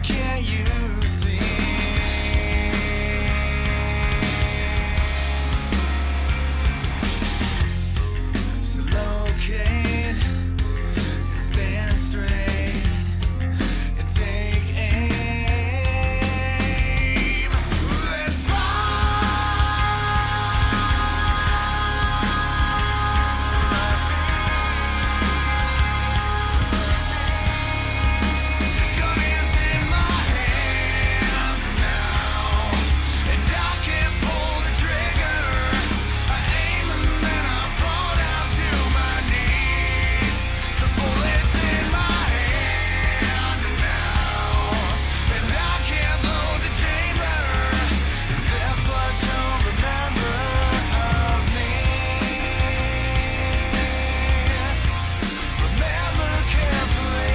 can't you see? So locate and stand straight and take aim. Let's gun is in my hands now, and I can't pull the trigger. I aim and then I fall down to my knees. The bullet's in my hand now, and I can't load the chamber. Is this what you'll remember of me? Remember carefully.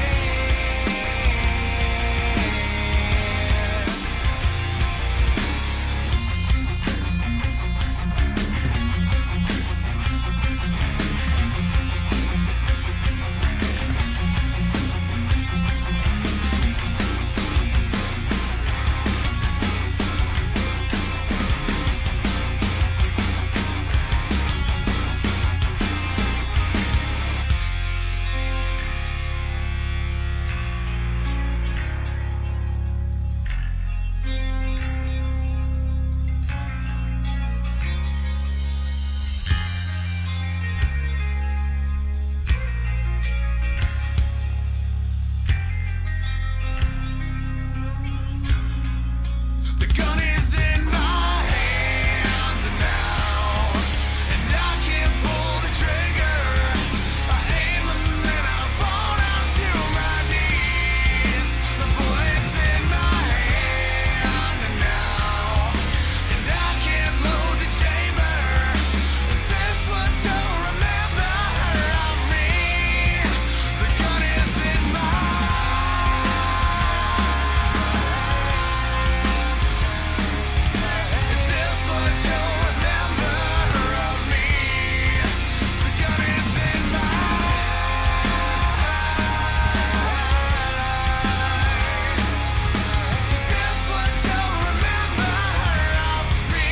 The gun is in my hands now, and I can't pull the trigger. I aim and then I fall down to my knees. The bullet's in my hand now, and I can't load the chamber. Is this what you'll remember of me? The gun is in my Is this what you'll remember of me? The gun is in my Is this what you'll remember of me?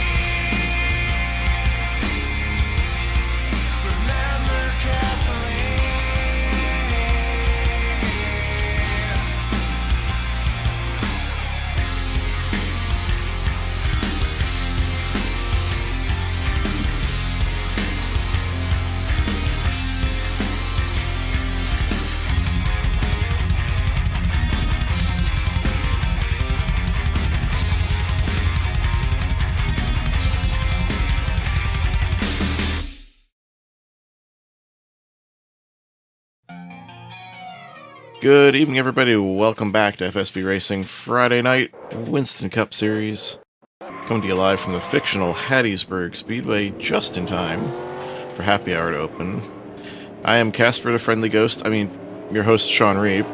Remember carefully. Good evening, everybody. Welcome back to FSB Racing Friday Night Winston Cup Series. Coming to you live from the fictional Hattiesburg Speedway just in time for happy hour to open. I am Casper the Friendly Ghost. Your host, Sean Reap.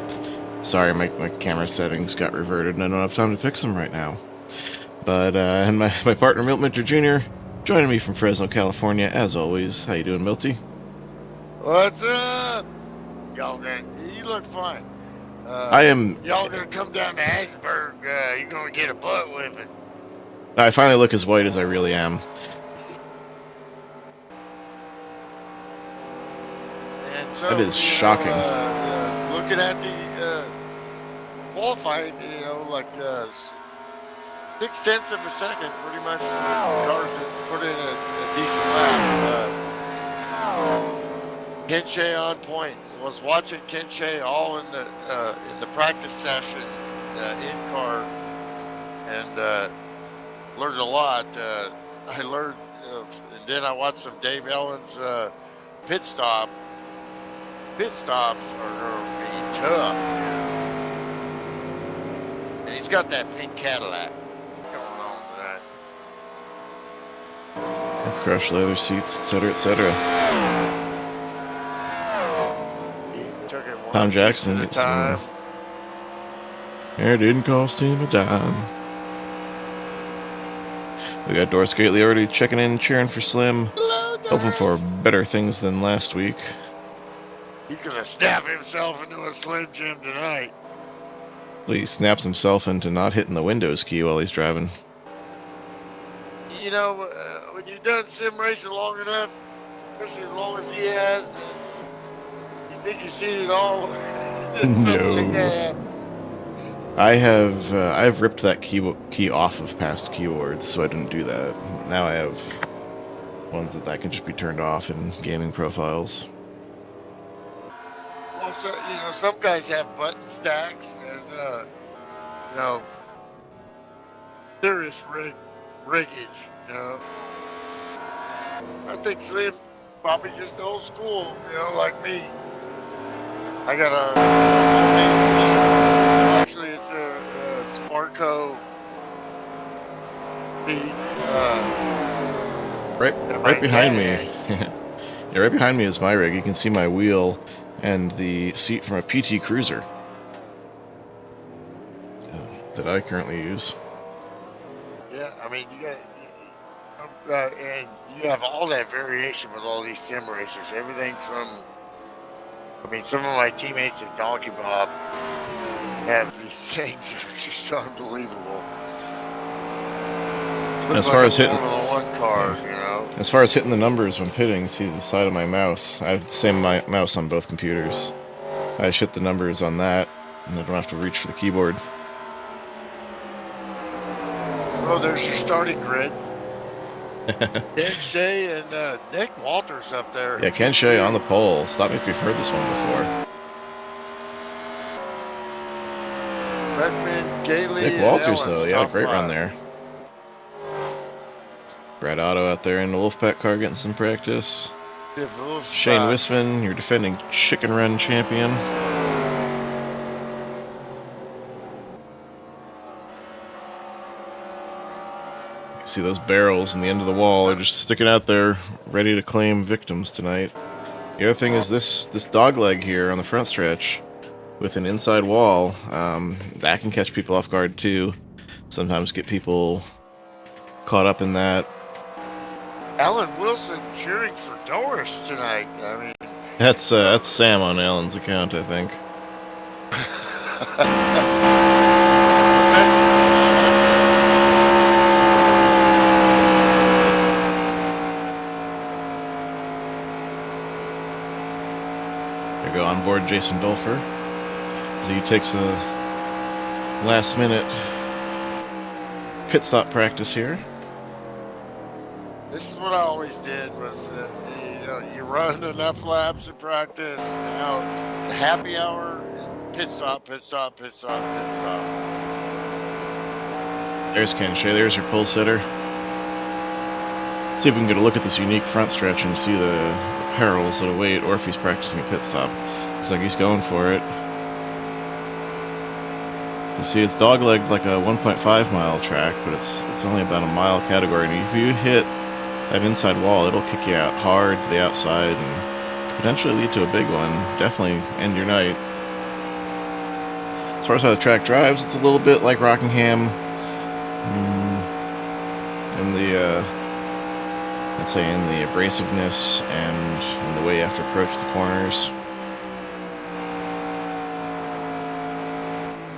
Sorry, my camera settings got reverted and I don't have time to fix them right now. But, and my partner, Milt Minter Jr., joining me from Fresno, California, as always. How you doing, Milty? What's up? Y'all you look fine. I am... Y'all gonna come down to Hattiesburg, you're gonna get a butt whipping. I finally look as white as I really am. And so, That is shocking. Looking at the qualifying, like 0.6 of a second, pretty much. Cars that put in a decent lap. Kenche on point. Was watching Kenche all in the practice session in car, and learned a lot. I learned, and then I watched some Dave Ellen's pit stop. Pit stops are going to be tough, and he's got that pink Cadillac going on tonight. Crushed leather seats, etc., etc. Tom Jackson at a time. It didn't cost him a dime. We got Doris Gately already checking in, cheering for Slim. Hello, Hoping Doris. for better things than last week. He's gonna snap himself into a Slim Jim tonight. He snaps himself into not hitting the Windows key while he's driving. You know, when you've done sim racing long enough, especially as long as he has, you think you've seen it all. Something like that happens. I've ripped that key off of past keyboards, so I didn't do that. Now I have ones that can just be turned off in gaming profiles. Well, so, you know, some guys have button stacks and, you know, serious riggage, you know. I think Slim probably just old school, you know, like me. I got a, actually it's a Sparco beat, Right behind me. Yeah, right behind me is my rig. You can see my wheel and the seat from a PT Cruiser that I currently use. Yeah, I mean, you got, and you have all that variation with all these sim racers. Everything from, I mean, some of my teammates at Donkey Bob have these things that are just unbelievable. As far as hitting Formula One car, you know. As far as hitting the numbers when pitting, see the side of my mouse. I have the same mouse on both computers. I just hit the numbers on that, and I don't have to reach for the keyboard. Oh, there's your starting grid. Ken Shea and Nick Walters up there. Yeah, Ken Shea on the pole. Stop me if you've heard this one before. Beckman, Gailey, Nick and Walters, Ellens, though, yeah, top great run five. there. Brad Otto out there in the Wolfpack car getting some practice. Shane Wisman, your defending Chicken Run champion. You see those barrels in the end of the wall. They're just sticking out there, ready to claim victims tonight. The other thing is this dog leg here on the front stretch with an inside wall. That can catch people off guard too. Sometimes get people caught up in that. Alan Wilson cheering for Doris tonight. I mean, That's Sam on Alan's account, I think. There you go, on board Jason Dolfer. So he takes a last minute pit stop practice here. this is what I always did was, you know, you run enough laps in practice. Now, the happy hour, pit stop, pit stop, pit stop, pit stop. There's Ken Shea, there's your pole sitter. See if we can get a look at this unique front stretch and see the perils that await, or if he's practicing a pit stop. Looks like he's going for it. You see, it's dog-legged like a 1.5 mile track, but it's only about a mile category. And if you hit that inside wall, it'll kick you out hard to the outside and potentially lead to a big one. Definitely end your night. As far as how the track drives, it's a little bit like Rockingham. In the, I'd say in the abrasiveness and in the way you have to approach the corners.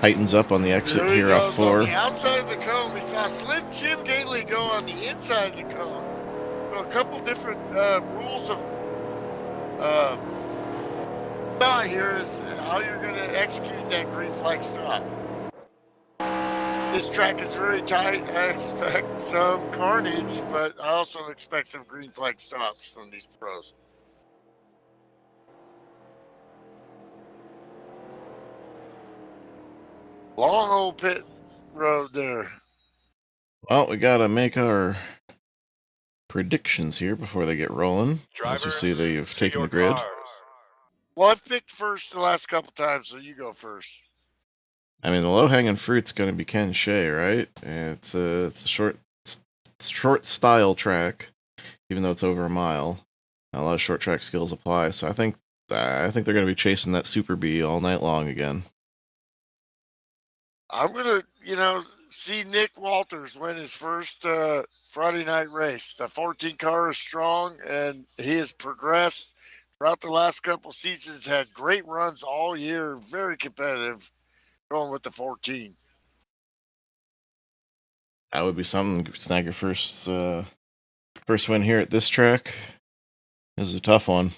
Heightens up on the exit There he here goes off 4. on the outside of the cone. We saw Slim Jim Gately go on the inside of the cone. So a couple different rules of thought here is how you're going to execute that green flag stop. This track is very tight. I expect some carnage, but I also expect some green flag stops from these pros. Long old pit road there. Well, we gotta make our predictions here before they get rolling. As you see, they've taken the grid. Well, I've picked first the last couple times, so you go first. I mean, the low-hanging fruit's gonna be Ken Shea, right? It's a short style track, even though it's over a mile. A lot of short track skills apply, so I think they're gonna be chasing that Super B all night long again. I'm gonna, see Nick Walters win his first Friday night race. The 14 car is strong, and he has progressed throughout the last couple seasons. Had great runs all year, very competitive. Going with the 14. That would be something. Snag your first win here at this track. This is a tough one.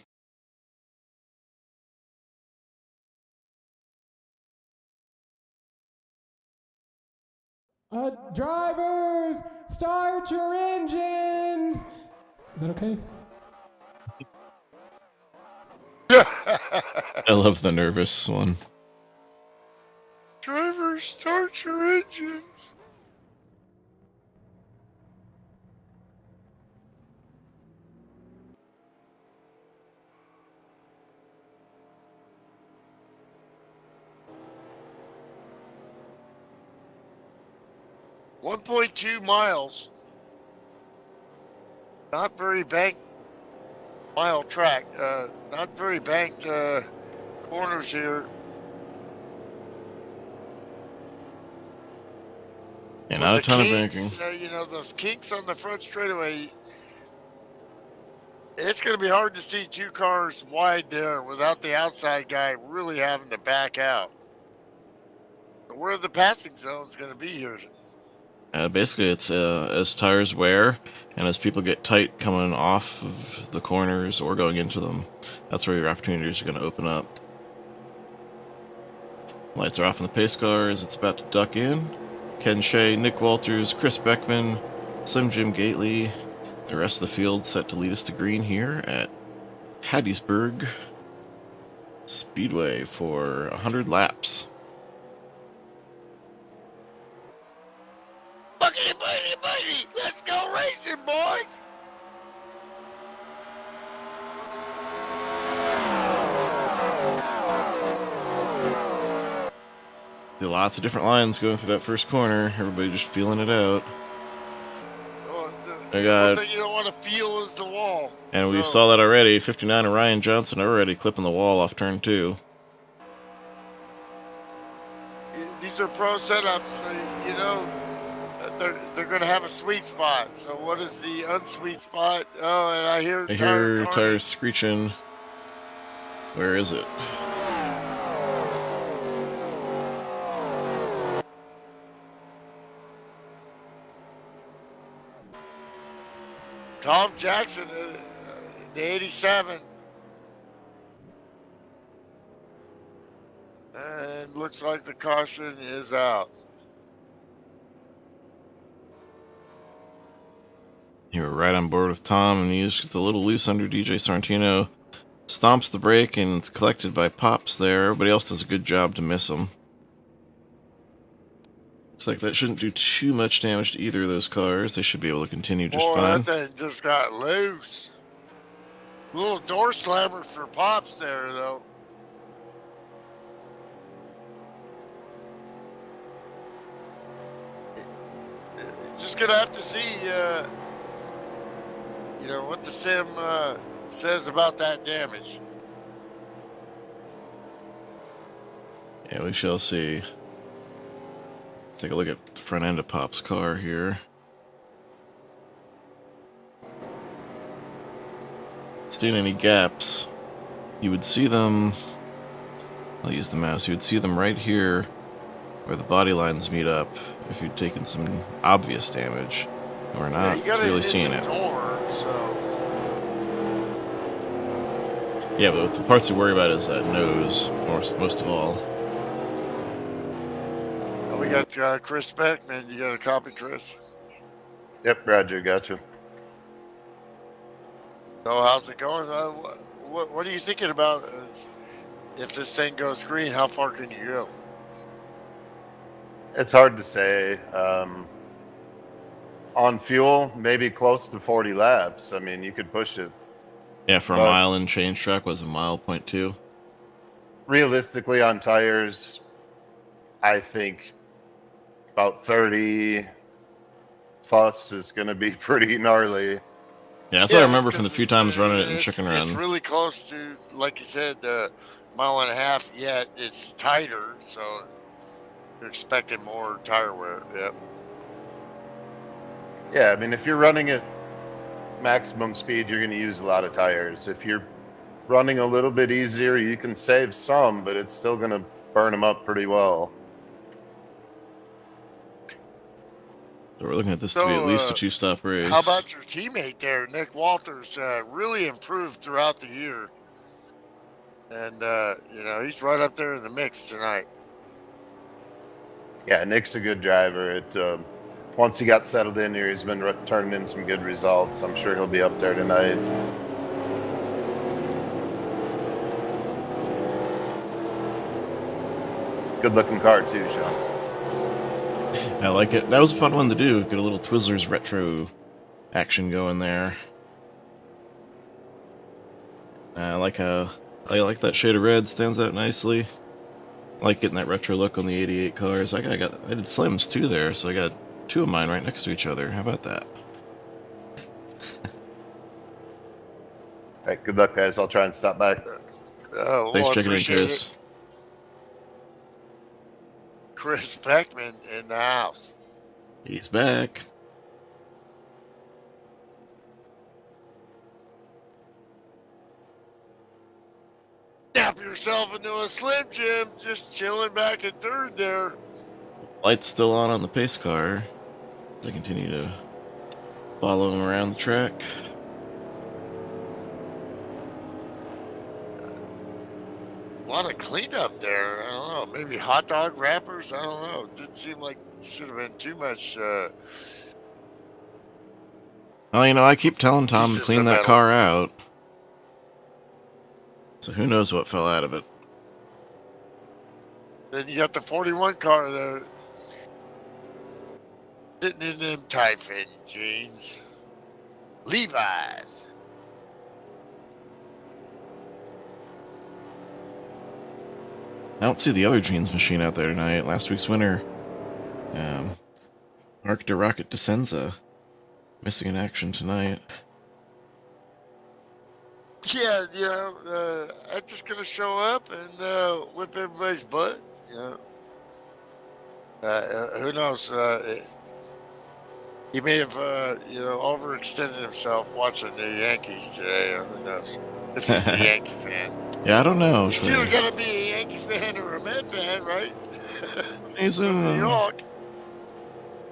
Drivers, start your engines. Is that okay? I love the nervous one. Driver, start your engines. .2 miles. Not very banked mile track. Not very banked corners here. Yeah, not a ton of banking. You know, those kinks on the front straightaway. It's going to be hard to see two cars wide there without the outside guy really having to back out. Where are the passing zones going to be here? Basically, it's as tires wear and as people get tight coming off of the corners or going into them, that's where your opportunities are going to open up. Lights are off in the pace car as it's about to duck in. Ken Shea, Nick Walters, Chris Beckman, Slim Jim Gately, the rest of the field set to lead us to green here at Hattiesburg Speedway for 100 laps. Buckety, buddy, buddy, let's go racing, boys! Lots of different lines going through that first corner. Everybody just feeling it out. I got. One thing you don't want to feel is the wall. And we saw that already. 59 and Ryan Johnson already clipping the wall off turn 2. These are pro setups, so you know they're going to have a sweet spot. So what is the unsweet spot? Oh, and I hear tires screeching. Where is it? Tom Jackson, the 87. And looks like the caution is out. You were right on board with Tom, and he's just a little loose under DJ Sorrentino. Stomps the brake, and it's collected by Pops there. Everybody else does a good job to miss him. Looks like that shouldn't do too much damage to either of those cars. They should be able to continue just fine. That thing just got loose. Little door slammer for Pops there, though. Just gonna have to see, you know, what the sim says about that damage. Yeah, we shall see. Take a look at the front end of Pop's car here. Seeing any gaps, you would see them. I'll use the mouse. You would see them right here where the body lines meet up if you'd taken some obvious damage. We're not really seeing it. Yeah, but the parts you worry about is that nose, most of all. We got Chris Beckman. You got a copy, Chris? Yep, Roger, gotcha. So how's it going? What are you thinking about if this thing goes green? How far can you go? It's hard to say. On fuel, maybe close to 40 laps. I mean, you could push it. Yeah, for a mile and change track was a mile 0.2. Realistically, on tires, I think about 30 plus is going to be pretty gnarly. Yeah, that's what I remember from the few times running it in Chicken Run. It's really close to, like you said, mile and a half, yet it's tighter, so you're expecting more tire wear. Yep. Yeah, I mean, if you're running at maximum speed, you're going to use a lot of tires. If you're running a little bit easier, you can save some, but it's still going to burn them up pretty well. So we're looking at this to be at least a 2-stop race. How about your teammate there, Nick Walters? Really improved throughout the year. And, he's right up there in the mix tonight. Yeah, Nick's a good driver. Once he got settled in here, he's been turning in some good results. I'm sure he'll be up there tonight. Good looking car too, Sean. I like it. That was a fun one to do. Get a little Twizzlers retro action going there. I like that shade of red, stands out nicely. I like getting that retro look on the 88 cars. I did Slims too there, so I got 2 of mine right next to each other. How about that? All right, good luck, guys. I'll try and stop by. Thanks for checking in, Chris. Chris Beckman in the house. He's back. Tap yourself into a Slim Jim, just chilling back in third there. Light's still on the pace car. As I continue to follow him around the track. A lot of cleanup there. I don't know. Maybe hot dog wrappers. I don't know. It didn't seem like should have been too much. Well, I keep telling Tom to Pieces clean of that metal. car out. So who knows what fell out of it. Then you got the 41 car there. Sitting in them tight fitting jeans. Levi's. I don't see the other jeans machine out there tonight. Last week's winner, Mark de Rocket Descenza, missing in action tonight. Yeah, I'm just gonna show up and whip everybody's butt. Who knows? He may have, overextended himself watching the Yankees today. Or who knows? If he's a Yankee fan. Yeah, I don't know. He's either gonna be a Yankee fan or a Met fan, right? He's From New in York.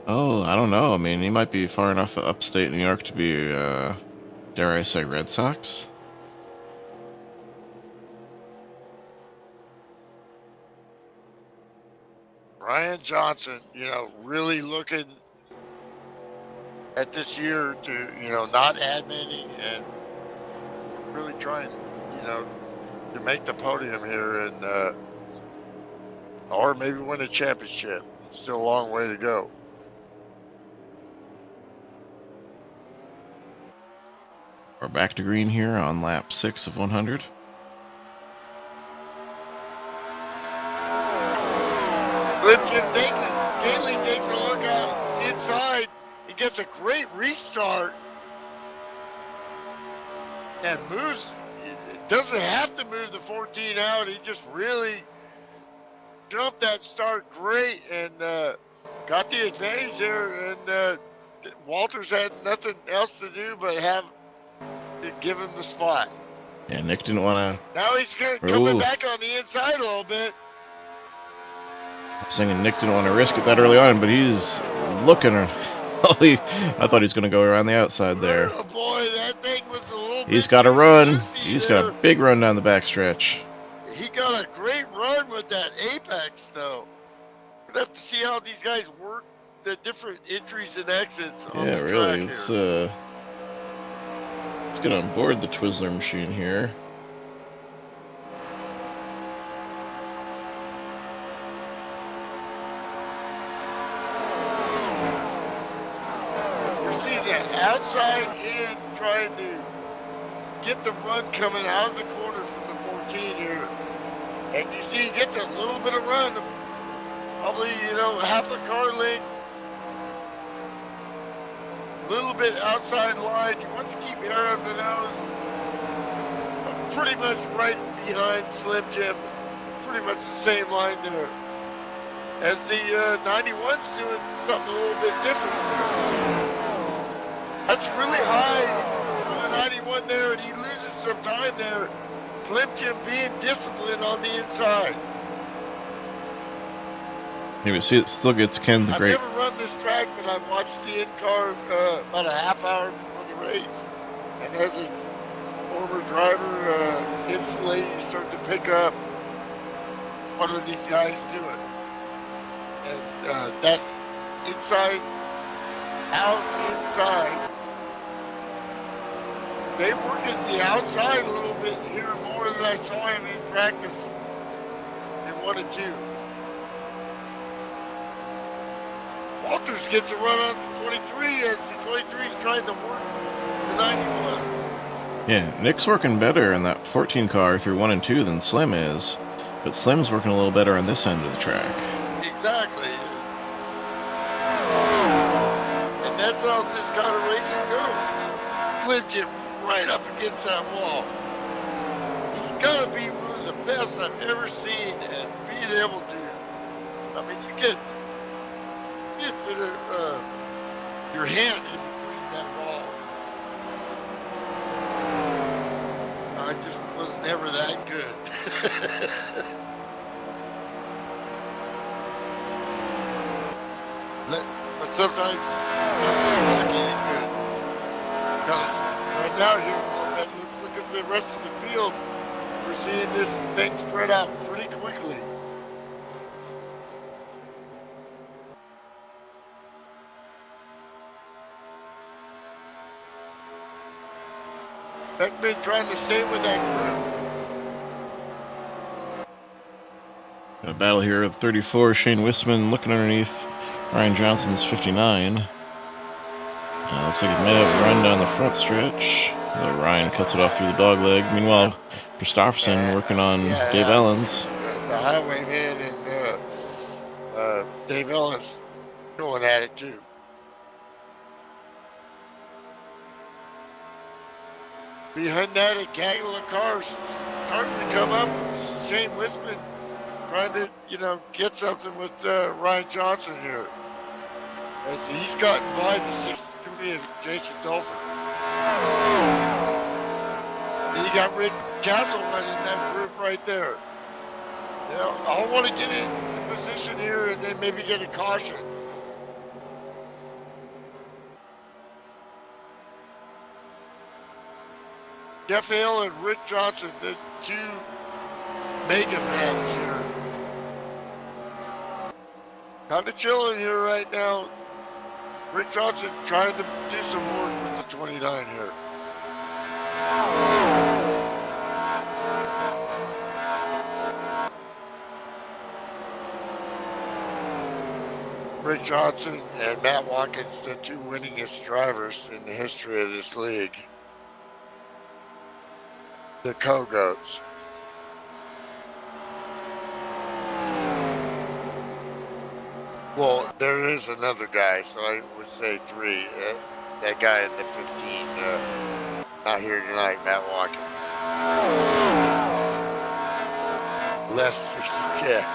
Oh, I don't know. I mean, he might be far enough upstate New York to be, dare I say, Red Sox. Ryan Johnson, really looking at this year to, not admitting and really trying, to make the podium here and, or maybe win a championship. Still a long way to go. We're back to green here on lap 6 of 100. Slim Jim Gately takes a look out inside. He gets a great restart and moves. Doesn't have to move the 14 out. He just really jumped that start great and got the advantage there. And Walters had nothing else to do but have to give him the spot. Yeah, Nick didn't want to... Now he's coming back on the inside a little bit. Saying Nick didn't want to risk it that early on, but he's looking. I thought he was going to go around the outside there. Oh boy, that thing was a little. He's got a run. He's got a big run down the backstretch. He got a great run with that apex, though. We'd have to see how these guys work the different entries and exits on Yeah, the really. track here. Let's get on board the Twizzler machine here. Outside in, trying to get the run coming out of the corner from the 14 here. And you see he gets a little bit of run, probably, half a car length. A little bit outside line. He wants to keep air on the nose. Pretty much right behind Slim Jim. Pretty much the same line there. As the 91's doing something a little bit different. That's really high for the 91 there, and he loses some time there. Slim Jim being disciplined on the inside. Maybe see, it still gets Ken the I've Great. never run this track, but I watched the in-car about a half hour before the race. And as a former driver, instantly you start to pick up what are these guys doing. And that inside, out, inside, they working the outside a little bit here more than I saw him in practice in 1 and 2. Walters gets a run on the 23 as the 23 is trying to work the 91. Yeah, Nick's working better in that 14 car through 1 and 2 than Slim is, but Slim's working a little better on this end of the track. Exactly. And that's how this kind of racing goes. Clint it right up against that wall. He's got to be one of the best I've ever seen at being able to. I mean, you get fit your hand in between that wall. I just was never that good. But sometimes you're not getting good. Right now here a little bit, let's look at the rest of the field. We're seeing this thing spread out pretty quickly. Beckman trying to stay with that group. A battle here with 34, Shane Wisman looking underneath Ryan Johnson's 59. Looks like he may have run down the front stretch. Ryan cuts it off through the dog leg. Meanwhile, Christopherson working on Dave Ellens. The highwayman and Dave Ellens going at it too. Behind that, a gaggle of cars starting to come up. Shane Wisman trying to, get something with Ryan Johnson here. As he's gotten by the 63 of Jason Dolfer. And you got Rick Castle running that group right there. I want to get into position here and then maybe get a caution. Jeff Hale and Rick Johnson, the two mega fans here. Kind of chilling here right now. Rick Johnson trying to do some work with the 29 here. Rick Johnson and Matt Watkins, the two winningest drivers in the history of this league. The Co-Goats. Well, there is another guy, so I would say 3. That guy in the 15, not here tonight, Matt Watkins. Lest we forget.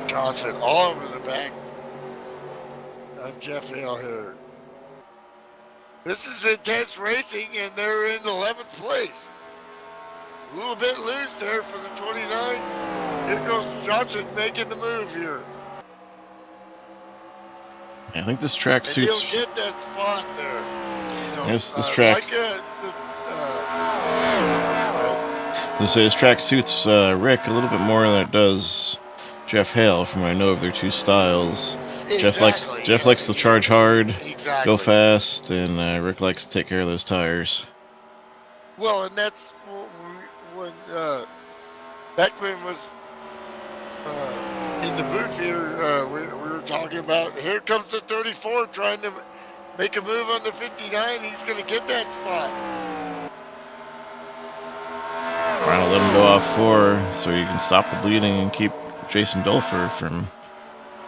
Johnson all over the back of Jeff Hale here. This is intense racing, and they're in 11th place. A little bit loose there for the 29. Here goes Johnson making the move here. I think this track And suits. he'll get that spot there. Yes, this track. This track suits Rick a little bit more than it does Jeff Hale, from what I know of their two styles. Exactly. Jeff likes to charge hard, Exactly. go fast, and Rick likes to take care of those tires. Well, and that's when Beckman was in the booth here. We were talking about, here comes the 34 trying to make a move on the 59. He's going to get that spot. Trying to let him go off 4 so you can stop the bleeding and keep Jason Dolfer from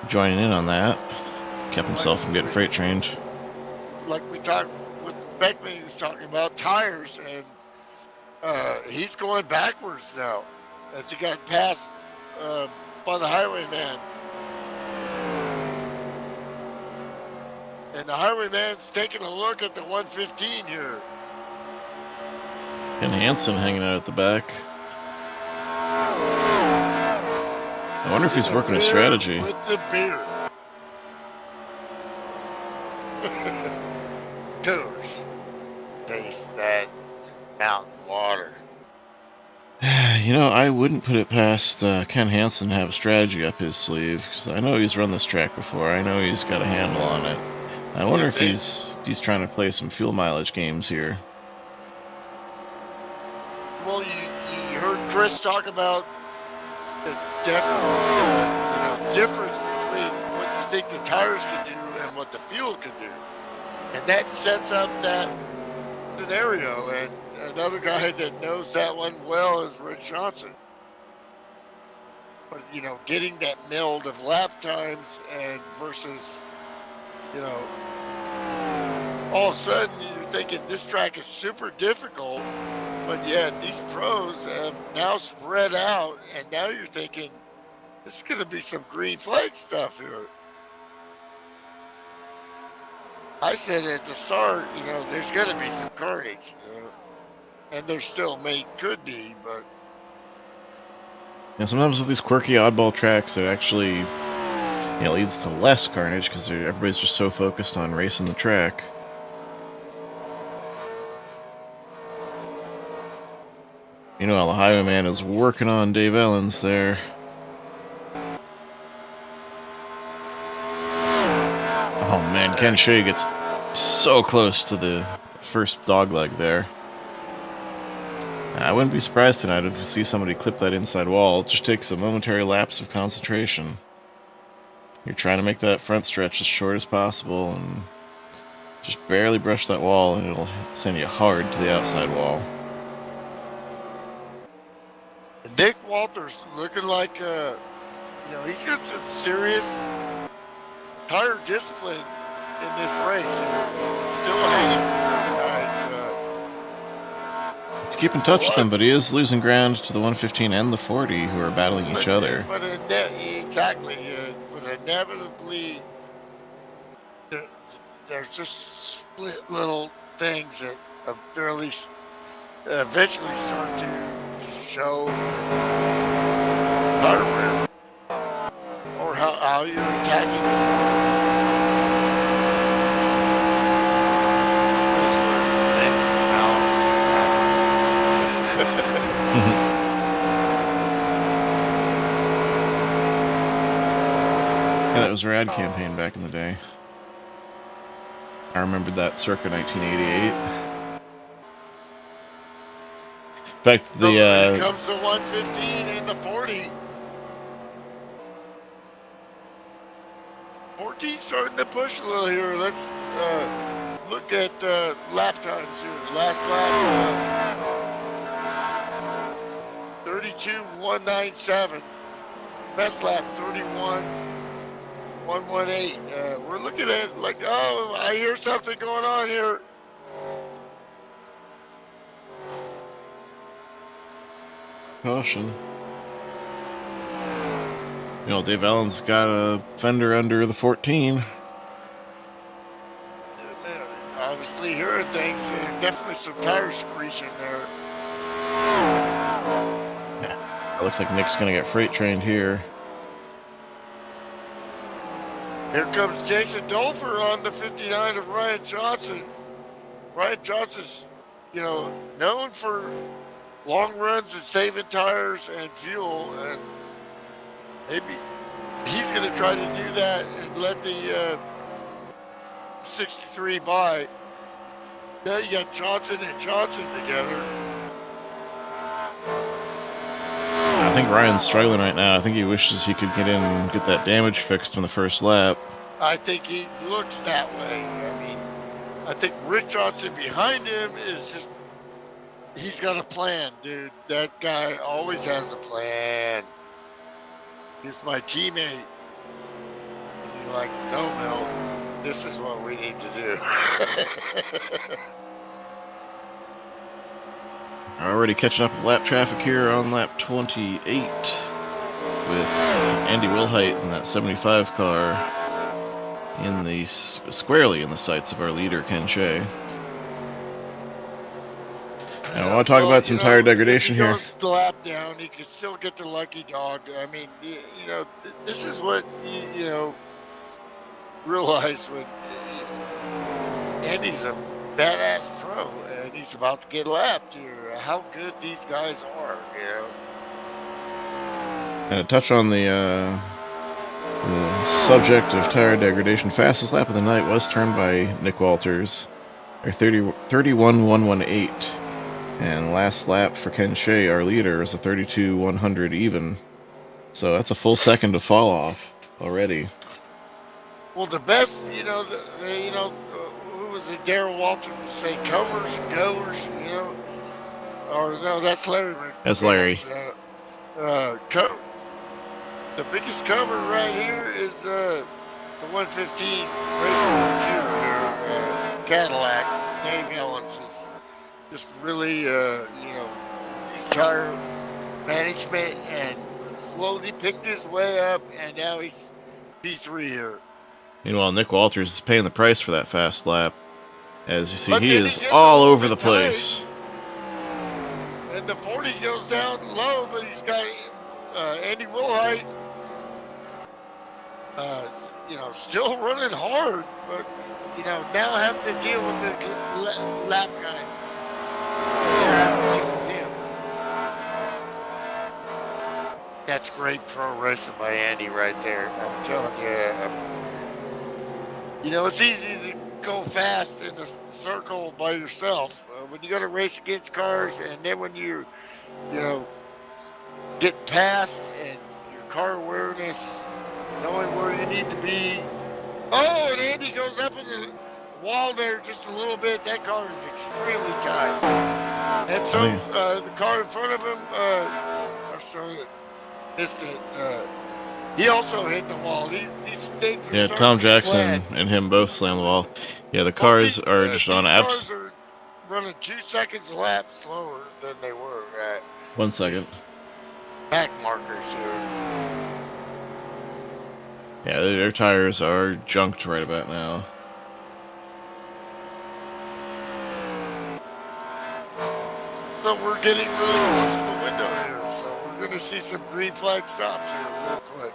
joining in on that. Kept himself from getting freight trained. Like we talked with Beckman, he was talking about tires, and he's going backwards now as he got passed by the highwayman. And the highwayman's taking a look at the 115 here. And Hansen hanging out at the back. I wonder if he's working a Beer strategy. with the beer. Goes. Taste that mountain water. You know, I wouldn't put it past Ken Hansen to have a strategy up his sleeve, because I know he's run this track before. I know he's got a handle on it. I wonder if he's trying to play some fuel mileage games here. Well, you heard Chris talk about the difference between what you think the tires can do and what the fuel can do. And that sets up that scenario. And another guy that knows that one well is Rick Johnson. But, you know, getting that meld of lap times and versus, you know, all of a sudden you're thinking this track is super difficult, but yet these pros have now spread out, and now you're thinking this is going to be some green flag stuff here. I said at the start, you know, there's going to be some carnage, you know, and there still could be, but. Yeah, sometimes with these quirky oddball tracks, it actually, you know, leads to less carnage because everybody's just so focused on racing the track. Meanwhile, the highwayman is working on Dave Ellens there. Oh man, Ken Shea gets so close to the first dogleg there. I wouldn't be surprised tonight if you see somebody clip that inside wall. It just takes a momentary lapse of concentration. You're trying to make that front stretch as short as possible and just barely brush that wall and it'll send you hard to the outside wall. Nick Walters looking like, you know, he's got some serious tire discipline in this race. He's still hanging with these guys. To keep in touch with them, but he is losing ground to the 115 and the 40 who are battling each other. But exactly, but inevitably, there's just split little things that fairly eventually start to show tire wear or how you're attacking the cars. Yeah, that was a rad campaign back in the day. I remembered that circa 1988. In fact, Here comes the 115 and the 40. 14 starting to push a little here. Let's look at lap times here. Last lap, 32.197. Best lap, 31.118. We're looking at like, oh, I hear something going on here. Caution. You know, Dave Allen's got a fender under the 14. Obviously hearing things. Definitely some tire screeching there. It looks like Nick's going to get freight trained here. Here comes Jason Dolfer on the 59 of Ryan Johnson. Ryan Johnson's, you know, known for long runs and saving tires and fuel, and maybe he's going to try to do that and let the 63 by. Now you got Johnson and Johnson together. I think Ryan's struggling right now. I think he wishes he could get in and get that damage fixed on the first lap. I think he looks that way. I mean, I think Rick Johnson behind him is just, he's got a plan, dude. That guy always has a plan. He's my teammate. He's like, no, Mel, this is what we need to do. Already catching up with lap traffic here on lap 28 with Andy Wilhite in that 75 car in the squarely in the sights of our leader Ken Shea. And I want to talk about some tire degradation if he here. goes the lap down, he could still get the lucky dog. I mean, this is what you realize when Andy's a badass pro and he's about to get lapped here. How good these guys are, And to touch on the subject of tire degradation, fastest lap of the night was turned by Nick Walters, or 31.118. And last lap for Ken Shea, our leader, is a 32.100 even. So that's a full second to fall off already. Well, the best, who was it? Darrell Walter would say comers, goers, or no, that's Larry. That's Larry. The biggest cover right here is the 115 race for Cadillac. Dave Ellens is just really, his tire management and slowly picked his way up, and now he's P3 here. Meanwhile, Nick Walters is paying the price for that fast lap. As you see, But he then is he gets all a little over the bit place. And the 40 goes down low, but he's got Andy Wilhite, still running hard, but, now having to deal with the lap guys. They're having to deal with him. That's great pro racing by Andy right there. I'm telling you. It's easy to go fast in a circle by yourself. When you go to race against cars, and then when you get past and your car awareness, knowing where you need to be. Oh, and Andy goes up in the wall there just a little bit. That car is extremely tight. And so the car in front of him, missed it. He also hit the wall. These things are Tom Jackson sled. and him both slammed the wall. Yeah, the cars are just on apps. Cars are running 2 seconds a lap slower than they were at 1 second. back markers here. Yeah, their tires are junked right about now. So we're getting really close to the window here. So we're going to see some green flag stops here real quick.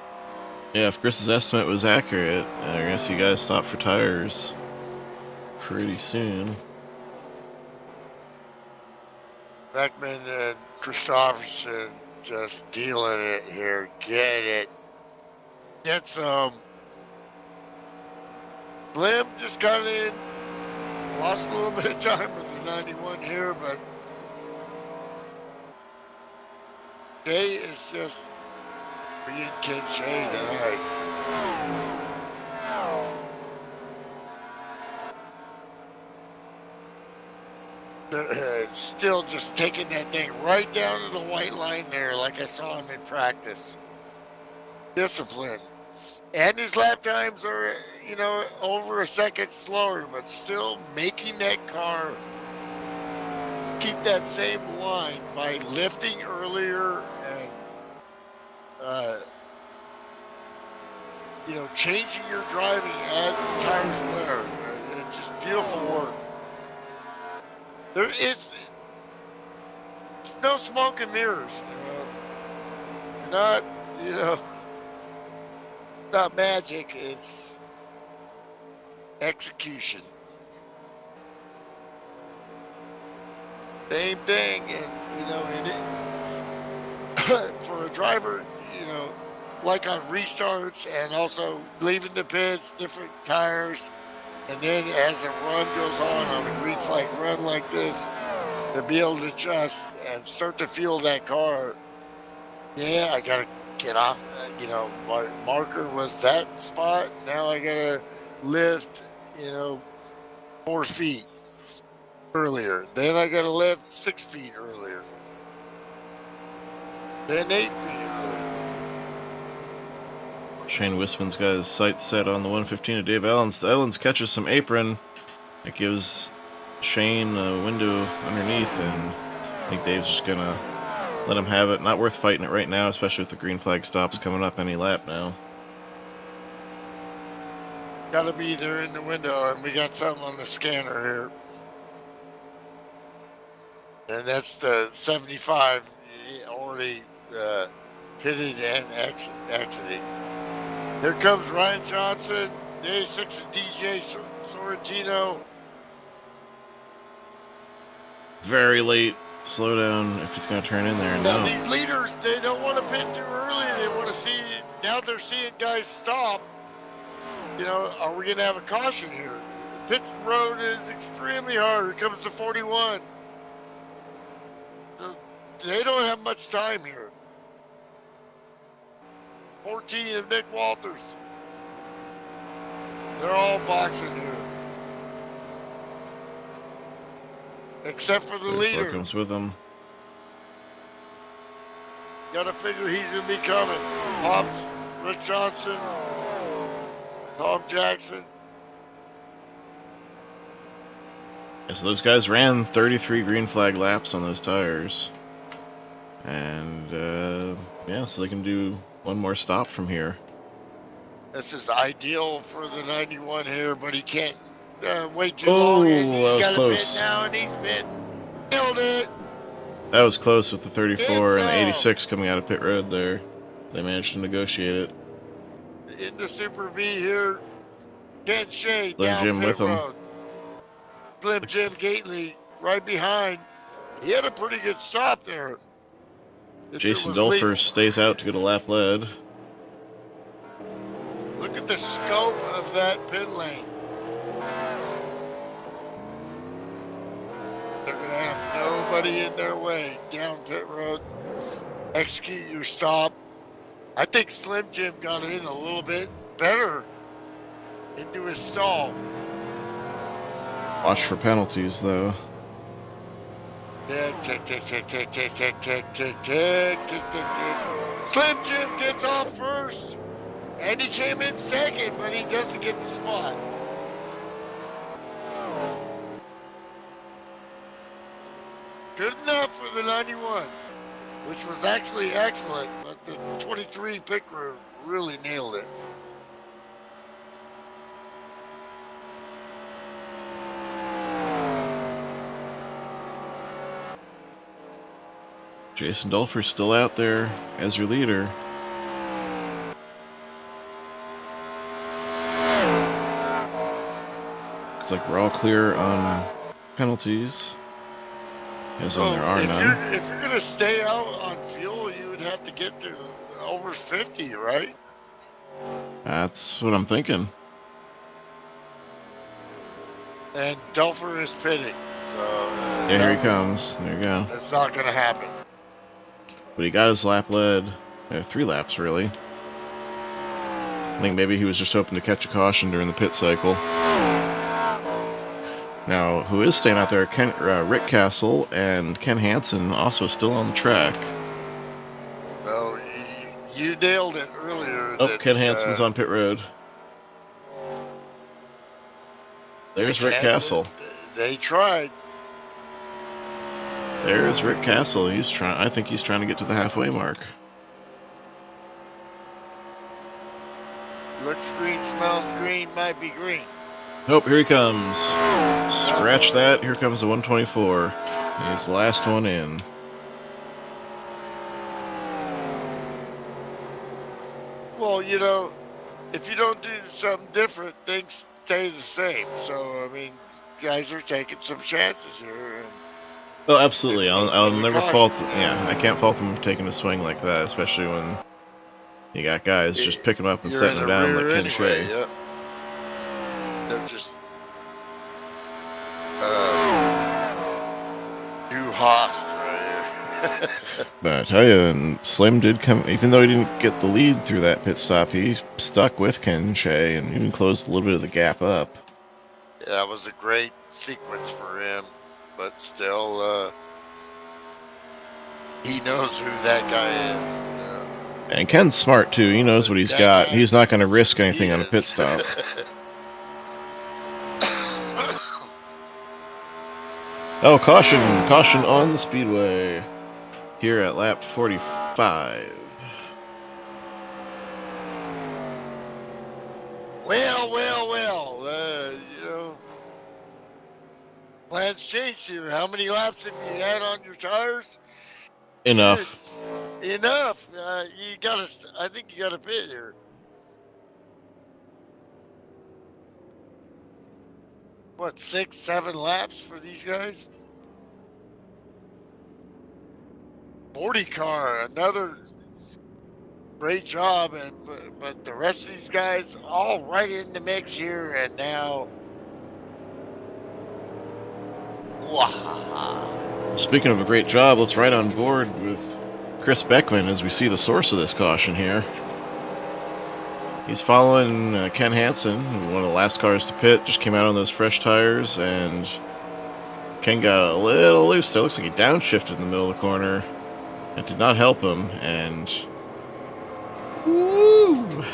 Yeah, if Chris's estimate was accurate, I guess you guys stop for tires pretty soon. Beckman and Christopherson just dealing it here. Get it. Get some. Slim just got in. Lost a little bit of time with the 91 here, but Shea is just being Ken Shea tonight. Still just taking that thing right down to the white line there, like I saw him in practice. Discipline. And his lap times are, over a second slower, but still making that car keep that same line by lifting earlier and, changing your driving as the tires wear. It's just beautiful work. It's no smoke and mirrors, Not, not magic. It's execution. Same thing, and for a driver, like on restarts and also leaving the pits, different tires. And then as the run goes on a green flag run like this, to be able to adjust and start to feel that car, I got to get off. My marker was that spot. Now I got to lift, 4 feet earlier. Then I got to lift 6 feet earlier. Then 8 feet earlier. Shane Wisman's got his sights set on the 115 of Dave Ellens. Ellens catches some apron. It gives Shane a window underneath, and I think Dave's just going to let him have it. Not worth fighting it right now, especially with the green flag stops coming up any lap now. Got to be there in the window, and we got something on the scanner here. And that's the 75 already pitted and exiting. Here comes Ryan Johnson. The A6 is DJ Sorrentino. Very late. Slow down if he's going to turn in there. Now, No. these leaders, they don't want to pit too early. They want to see, now they're seeing guys stop. You know, are we going to have a caution here? Pit road is extremely hard. Here comes the 41. They don't have much time here. 14 of Nick Walters. They're all boxing here. Except for the 34 leader. comes with him. Gotta figure he's gonna be coming. Hobbs, Rick Johnson, Tom Jackson. Yeah, so those guys ran 33 green flag laps on those tires. And, yeah, so they can do one more stop from here. This is ideal for the 91 here, but he can't wait too long. And that he's was got to close. pit now, and he's pitting. Nailed it. That was close with the 34 and the It's 86 coming out of pit road there. They managed to negotiate it. In the Super B here, Ken Shea Slim down Jim pit with him. road. Slim Jim Gately right behind. He had a pretty good stop there. If it Jason was Dolfer legal. stays out to get a lap lead. Look at the scope of that pit lane. They're going to have nobody in their way down pit road. Execute your stop. I think Slim Jim got in a little bit better into his stall. Watch for penalties, though. Tick, tick, tick, tick, tick, tick, tick, tick, tick, tick, tick, tick, tick. Slim Jim gets off first. And he came in second, but he doesn't get the spot. Good enough for the 91, which was actually excellent, but the 23 pit crew really nailed it. Jason Dolfer's still out there as your leader. Looks like we're all clear on penalties. As on there are none. If you're gonna stay out on fuel, you would have to get to over 50, right? That's what I'm thinking. And Dolfer is pitting, so Yeah, here he comes. There you go. That's not gonna happen. But he got his lap lead. 3 laps, really. I think maybe he was just hoping to catch a caution during the pit cycle. Now, who is staying out there? Rick Castle and Ken Hansen also still on the track. Well, you nailed it earlier. Oh, that, Ken Hansen's on pit road. There's Rick Castle. They tried. There's Rick Castle. I think he's trying to get to the halfway mark. Looks green, smells green, might be green. Oh, here he comes. Scratch that. Here comes the 124. He's the last one in. Well, you know, if you don't do something different, things stay the same. So, I mean, guys are taking some chances here. And Oh, absolutely. I'll never fault. caution. Yeah, I can't fault him for taking a swing like that, especially when you got guys just picking him up and you're setting in him the down rear like Ken anyway, Shea. yep. They're just too Haas right here. But I tell you, and Slim did come, even though he didn't get the lead through that pit stop, he stuck with Ken Shea and even closed a little bit of the gap up. That was a great sequence for him, but still, he knows who that guy is. And Ken's smart too. He knows what he's That got. guy He's not going to is risk who he anything on a is. pit stop. Oh, caution! Caution on the speedway. Here at lap 45. Well, you know, plans changed here. How many laps have you had on your tires? Enough. It's enough. You gotta. I think you gotta pit here. What, 6, 7 laps for these guys? 40 car, another great job, but the rest of these guys all right in the mix here, and now. Wow. Speaking of a great job, let's ride on board with Chris Beckman as we see the source of this caution here. He's following Ken Hansen, one of the last cars to pit, just came out on those fresh tires, and Ken got a little loose there. Looks like he downshifted in the middle of the corner. It did not help him, and woo!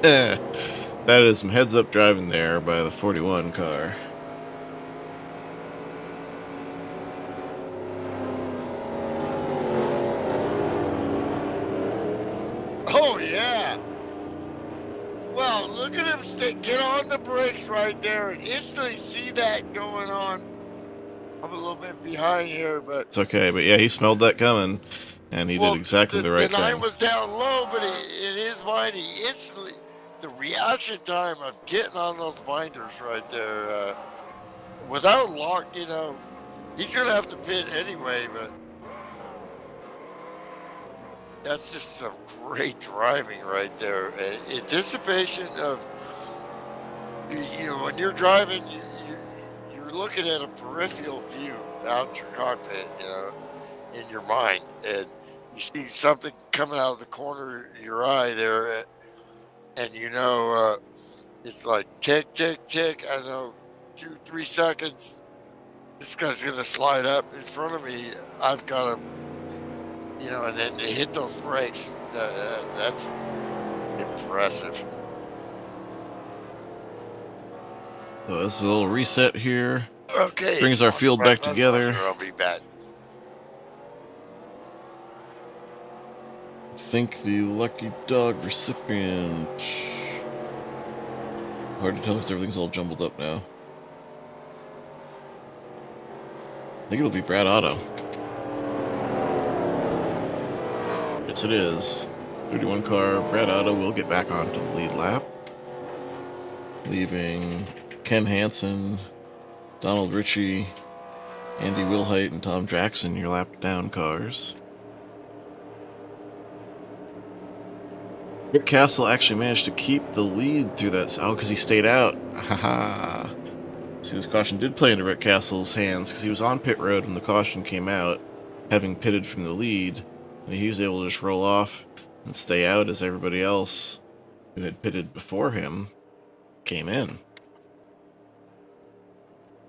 That is some heads-up driving there by the 41 car. Oh, yeah. Well, look at him get on the brakes right there and instantly see that going on. I'm a little bit behind here, but... It's okay, but yeah, he smelled that coming, and he did exactly the right The 9 thing. was down low, but in his mind, he instantly... The reaction time of getting on those binders right there, without lock, he's going to have to pit anyway, but... That's just some great driving right there. Anticipation of, when you're driving, you're looking at a peripheral view out your cockpit, in your mind. And you see something coming out of the corner of your eye there. And it's like tick, tick, tick. I know 2-3 seconds. This guy's going to slide up in front of me. I've got to... and then they hit those brakes. That's impressive. So this is a little reset here. Okay. Brings our field back together. I'll be back. I think the lucky dog recipient. Hard to tell because everything's all jumbled up now. I think it'll be Brad Otto. Yes, it is. 31 car. Brad Otto will get back onto the lead lap, leaving Ken Hansen, Donald Ritchie, Andy Wilhite, and Tom Jackson your lap down cars. Rick Castle actually managed to keep the lead through that. Oh, because he stayed out. Haha. See, this caution did play into Rick Castle's hands because he was on pit road when the caution came out, having pitted from the lead. And he was able to just roll off and stay out as everybody else who had pitted before him came in.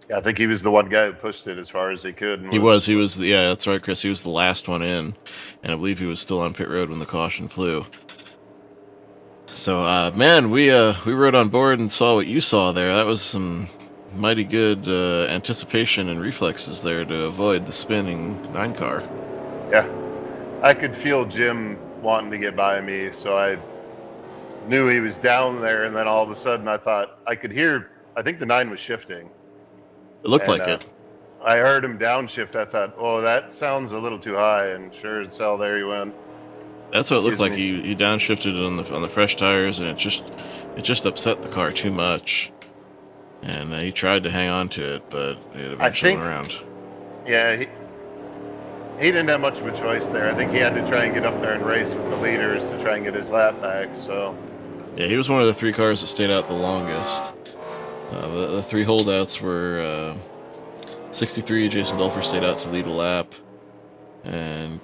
Yeah, I think he was the one guy who pushed it as far as he could. And He was, yeah, that's right, Chris. He was the last one in, and I believe he was still on pit road when the caution flew. So, man, we rode on board and saw what you saw there. That was some mighty good anticipation and reflexes there to avoid the spinning 9 car. Yeah. I could feel Jim wanting to get by me, so I knew he was down there, and then all of a sudden I thought I could hear, I think the 9 was shifting. It looked like it. I heard him downshift. I thought, oh, that sounds a little too high, and sure as hell, there he went. That's what it looked like. He downshifted on the fresh tires, and it just upset the car too much. And he tried to hang on to it, but it eventually went around. Yeah, he didn't have much of a choice there. I think he had to try and get up there and race with the leaders to try and get his lap back. So yeah, he was one of the 3 cars that stayed out the longest. The 3 holdouts were 63. Jason Dolfer stayed out to lead a lap, and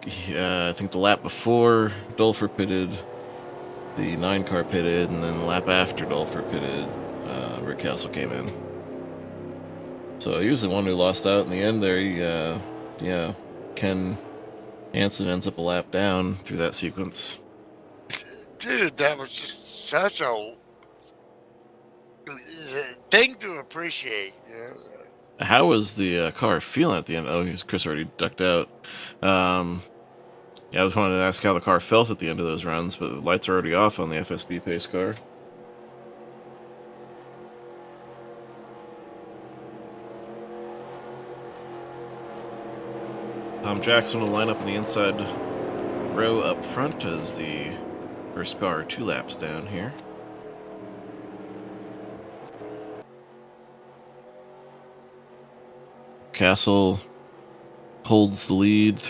I think the lap before Dolfer pitted, the 9 car pitted, and then the lap after Dolfer pitted, Rick Castle came in. So he was the one who lost out in the end there. Ken Hansen ends up a lap down through that sequence. Dude, that was just such a thing to appreciate. How was the car feeling at the end? Oh, Chris already ducked out. Yeah, I was wanting to ask how the car felt at the end of those runs, but the lights are already off on the FSB pace car. Tom Jackson will line up in the inside row up front as the first car 2 laps down here. Castle holds the lead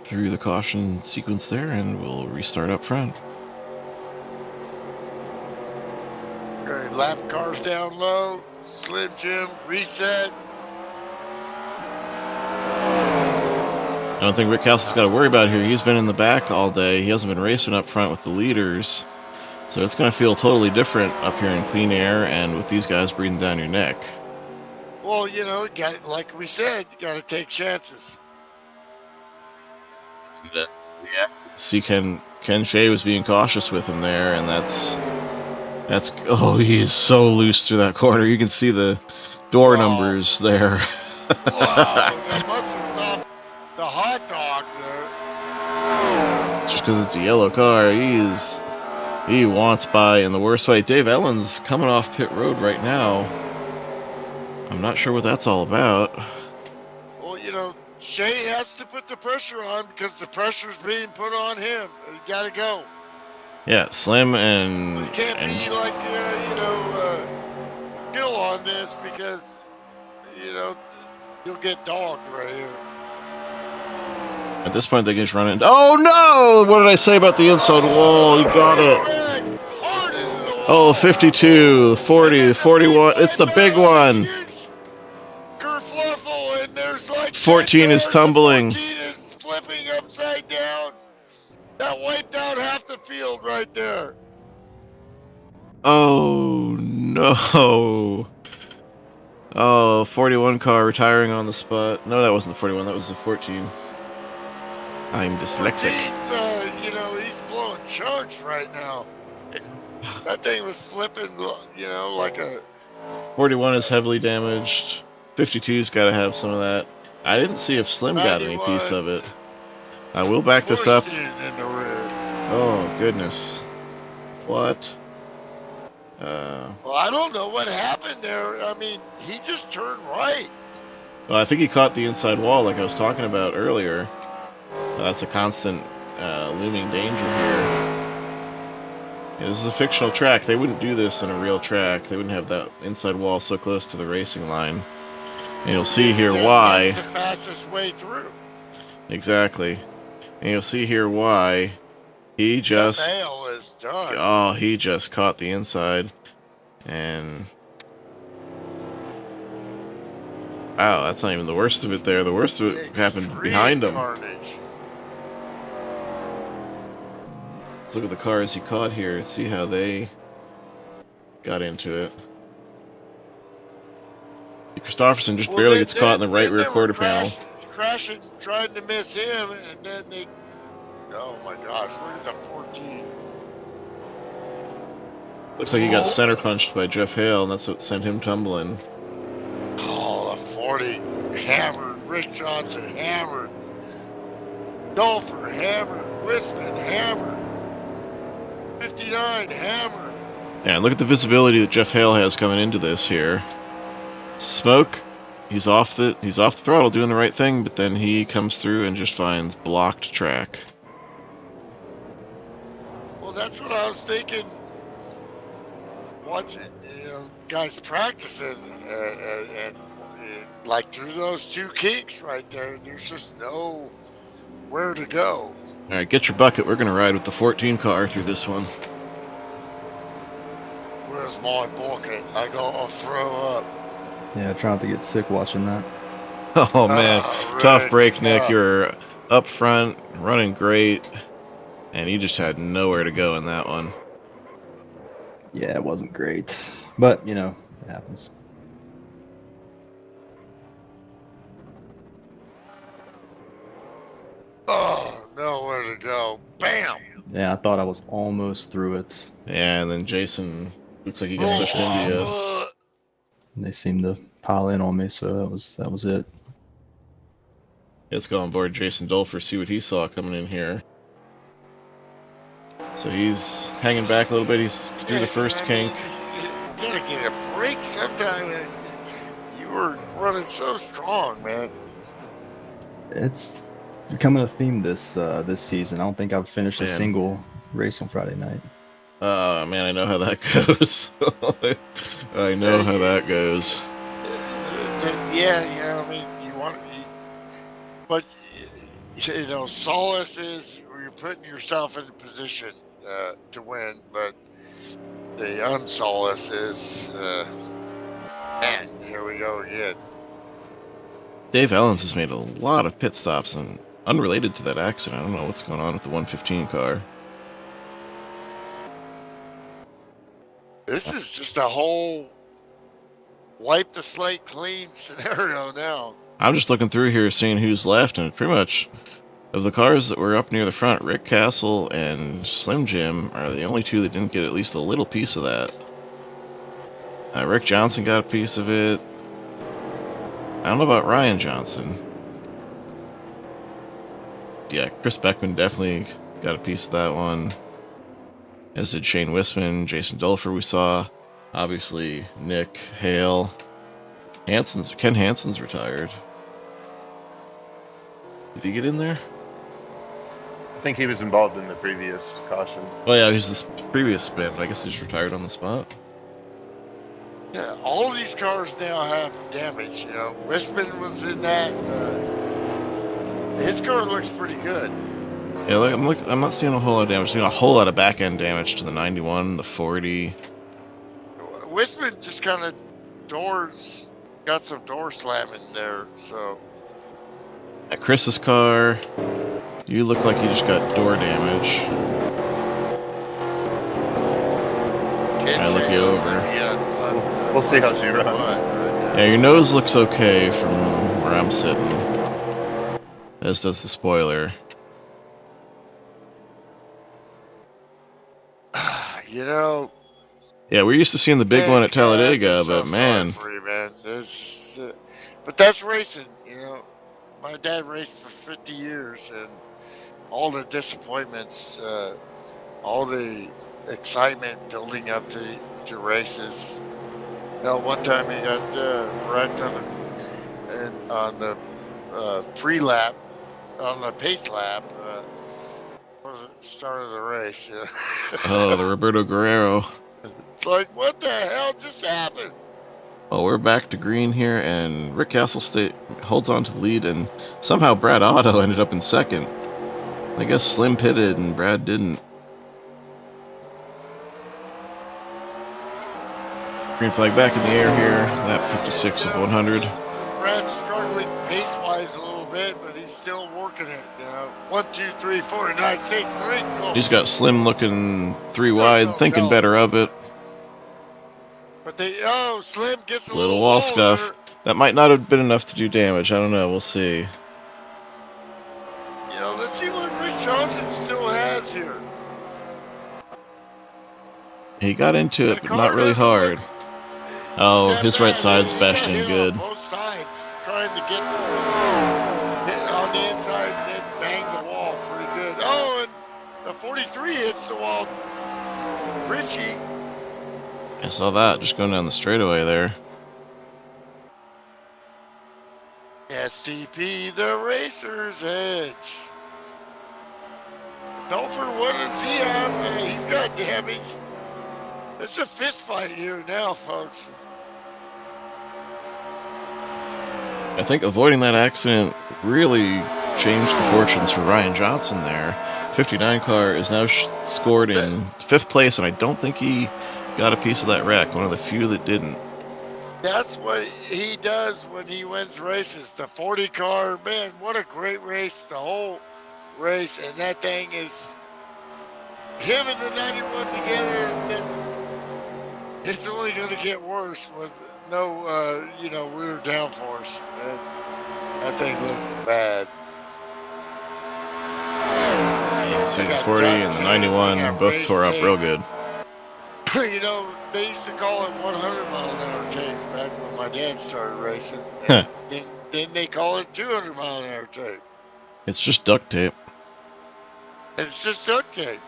through the caution sequence there, and we'll restart up front. Okay, lap cars down low. Slim Jim, reset. I don't think Rick Castle's got to worry about it here. He's been in the back all day. He hasn't been racing up front with the leaders. So it's going to feel totally different up here in clean air and with these guys breathing down your neck. Well, you know, like we said, you got to take chances. Yeah. See, Ken Shea was being cautious with him there, and that's oh, he is so loose through that corner. You can see the door numbers there. Wow, that must have stopped the hot dog there. Just because it's a yellow car, he wants by in the worst way. Dave Ellen's coming off pit road right now. I'm not sure what that's all about. Well, you know, Shea has to put the pressure on because the pressure's being put on him. You got to go. Yeah, Slim and... You can't be like, Gil on this because, you know, you'll get dogged right here. At this point, they can just run in. Oh, no! What did I say about the inside wall? You got it. Oh, 52, 40, 41. It's the big one. Kerfluffle, and there's like 14 is tumbling. 14 is flipping upside down. That wiped out half the field right there. Oh, no. Oh, 41 car retiring on the spot. No, that wasn't the 41. That was the 14. I'm dyslexic. 14, you know, he's blowing chunks right now. That thing was flipping, you know, like a... 41 is heavily damaged. 52's got to have some of that. I didn't see if Slim got any piece of it. I will back this up. In the rear. Oh, goodness. What? Well, I don't know what happened there. I mean, he just turned right. Well, I think he caught the inside wall like I was talking about earlier. That's a constant looming danger here. Yeah, this is a fictional track. They wouldn't do this in a real track. They wouldn't have that inside wall so close to the racing line. And you'll see here why. That's the fastest way through. Exactly. And you'll see here why he just... Fail is done. Oh, he just caught the inside. And... Wow, that's not even the worst of it there. The worst of it happened behind him. Carnage. Let's look at the cars he caught here. See how they got into it. Christopherson just barely gets caught in the right rear quarter panel. Crashing, trying to miss him, and then they... Oh my gosh, look at the 14. Looks like he got center punched by Jeff Hale, and that's what sent him tumbling. Oh, the 40 hammered. Rick Johnson hammered. Dolfer hammered. Winston hammered. 59 hammered. Yeah, and look at the visibility that Jeff Hale has coming into this here. Smoke, he's off the throttle doing the right thing, but then he comes through and just finds blocked track. Well, that's what I was thinking. Watching, you know, guys practicing, and like through those two kinks right there, there's just no where to go. All right, get your bucket. We're going to ride with the 14 car through this one. Where's my bucket? I'll throw up. Yeah, trying not to get sick watching that. Oh, man. Rick, Tough break, Nick. You're up front, running great, and you just had nowhere to go in that one. Yeah, it wasn't great. But, you know, it happens. Oh, nowhere to go. Bam! Yeah, I thought I was almost through it. Yeah, and then Jason looks like he gets pushed into you. And they seemed to pile in on me, so that was it. Let's go on board Jason Dolfer, see what he saw coming in here. So he's hanging back a little bit. He's through the first kink. You gotta get a break sometime. You were running so strong, man. It's becoming a theme this season. I don't think I've finished a Man. single race on Friday night. Oh, man, I know how that goes. I know how that goes. Yeah, I mean, but solace is you're putting yourself in a position to win, but the unsolace is, man, here we go again. Dave Ellens has made a lot of pit stops, and unrelated to that accident. I don't know what's going on with the 115 car. This is just a whole wipe the slate clean scenario now. I'm just looking through here, seeing who's left, and pretty much of the cars that were up near the front, Rick Castle and Slim Jim are the only two that didn't get at least a little piece of that. Rick Johnson got a piece of it. I don't know about Ryan Johnson. Yeah, Chris Beckman definitely got a piece of that one. As did Shane Wisman, Jason Dolfer we saw. Obviously, Nick, Hale. Ken Hansen's retired. Did he get in there? I think he was involved in the previous caution. Oh yeah, he's the previous spin, but I guess he's retired on the spot. Yeah, all of these cars now have damage. Wisman was in that. His car looks pretty good. Yeah, I'm not seeing a whole lot of damage. I'm seeing a whole lot of back end damage to the 91, the 40. Wisman just kind of got some door slamming there. So At Chris's car, you look like you just got door damage. I look you over. We'll see how she runs. Yeah, your nose looks okay from where I'm sitting. As does the spoiler. Yeah, we're used to seeing the big one at Talladega, but man. For you, man. But that's racing, My dad raced for 50 years, and all the disappointments, all the excitement building up to races. One time he got wrecked on the pre-lap, on the pace lap. Was the start of the race? Oh, the Roberto Guerrero. It's like, what the hell just happened? Well, we're back to green here, and Rick Castle holds on to the lead, and somehow Brad Otto ended up in second. I guess Slim pitted and Brad didn't. Green flag back in the air here. Lap 56 of 100. Brad's struggling pace-wise a little bit, but he's still working it. 1, 2, 3, 4, 9, 6, 3. He's got Slim looking 3 wide, thinking better of it. But Slim gets a Little wall scuff. That might not have been enough to do damage. I don't know. We'll see. Let's see what Rick Johnson still has here. He got into it, but not really hard. Oh, his right side's bashed in good. On both sides, trying to get to it. Hit on the inside and then bang the wall pretty good. Oh, and the 43 hits the wall. Richie. I saw that just going down the straightaway there. STP, the racer's edge. Dolfer, what does he have? Man, he's got damage. It's a fist fight here now, folks. I think avoiding that accident really changed the fortunes for Ryan Johnson there. 59 car is now scored in 5th place, and I don't think he got a piece of that wreck. One of the few that didn't. That's what he does when he wins races. The 40 car, man, what a great race. The whole race, and that thing is him and the 91 together. Then it's only going to get worse with no, rear downforce. And that thing looked bad. So the 40 and the 91 both tore up real good. They used to call it 100-mile-an-hour tape back when my dad started racing. And then they call it 200-mile-an-hour tape. It's just duct tape. It's just duct tape.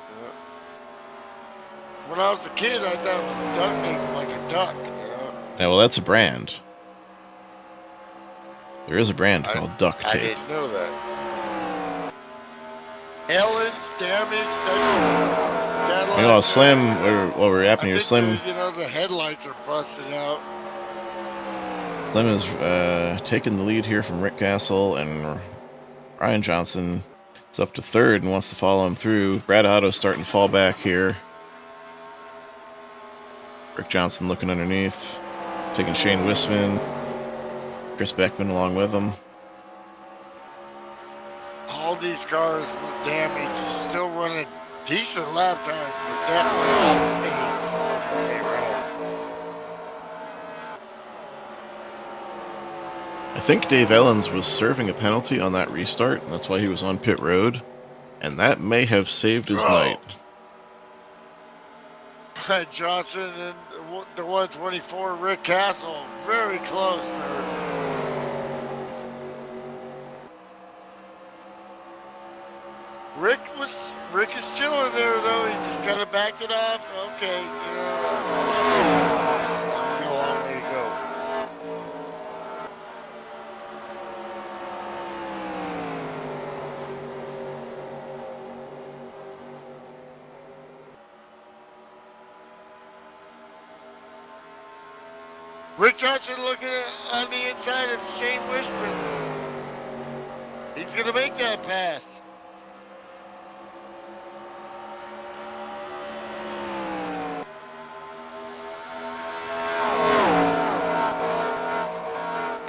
When I was a kid, I thought it was duct tape like a duck. Yeah, well, that's a brand. There is a brand called duct I tape. didn't know that. Ellen's damage. That You know, Slim, while we're I wrapping here, think the headlights are busted out. Slim is taking the lead here from Rick Castle, and Ryan Johnson is up to third and wants to follow him through. Brad Otto's starting to fall back here. Rick Johnson looking underneath, taking Shane Wisman, Chris Beckman along with him. All these cars with damage still running decent lap times, but definitely off pace from what they ran. I think Dave Ellens was serving a penalty on that restart, and that's why he was on pit road, and that may have saved his night. Brad Johnson and the 124 Rick Castle very close there. Rick is chilling there though. He just kind of backed it off. Okay, it's not a long way to go. Rick Johnson looking on the inside of Shane Wisman. He's gonna make that pass.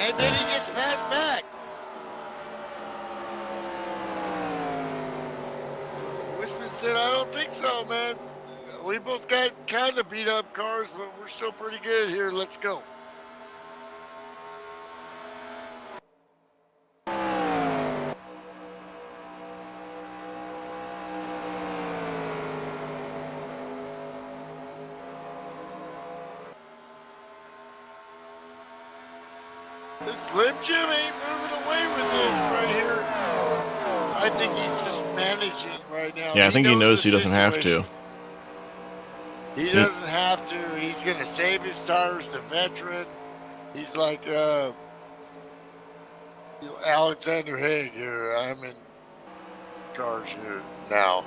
And then he gets passed back. Wisman said, I don't think so, man. We both got kind of beat up cars, but we're still pretty good here. Let's go. Slim Jim ain't moving away with this right here. I think he's just managing right now. Yeah, I think he knows the he doesn't have to. situation. He doesn't have to. He's going to save his tires, the veteran. He's like Alexander Haig here. I'm in charge here now.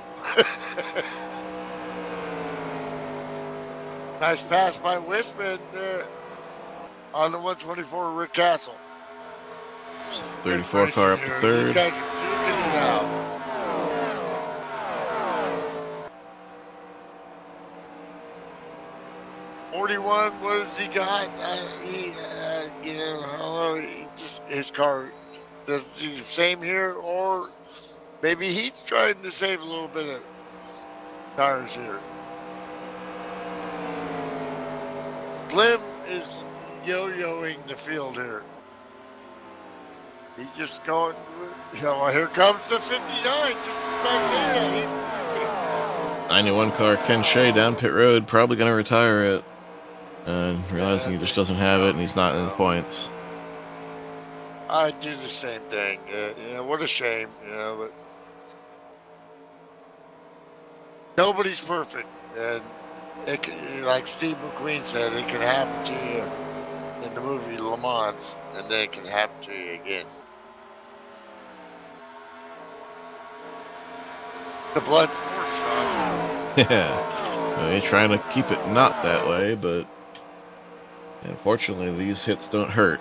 Nice pass by Wisman on the 124 Rick Castle. 34 car up to These third. guys are duking it out. $41, what has he got? His car doesn't seem the same here, or maybe he's trying to save a little bit of tires here. Slim is yo-yoing the field here. He's just going, here comes the 59, just as I say that. 91 car Ken Shea down pit road, probably going to retire it. And realizing he just doesn't have it and he's not in the points. I'd do the same thing. What a shame, but nobody's perfect. And like Steve McQueen said, it can happen to you in the movie Le Mans, and then it can happen to you again. The blood sport, Sean. Yeah. Well, you're trying to keep it not that way, but unfortunately these hits don't hurt.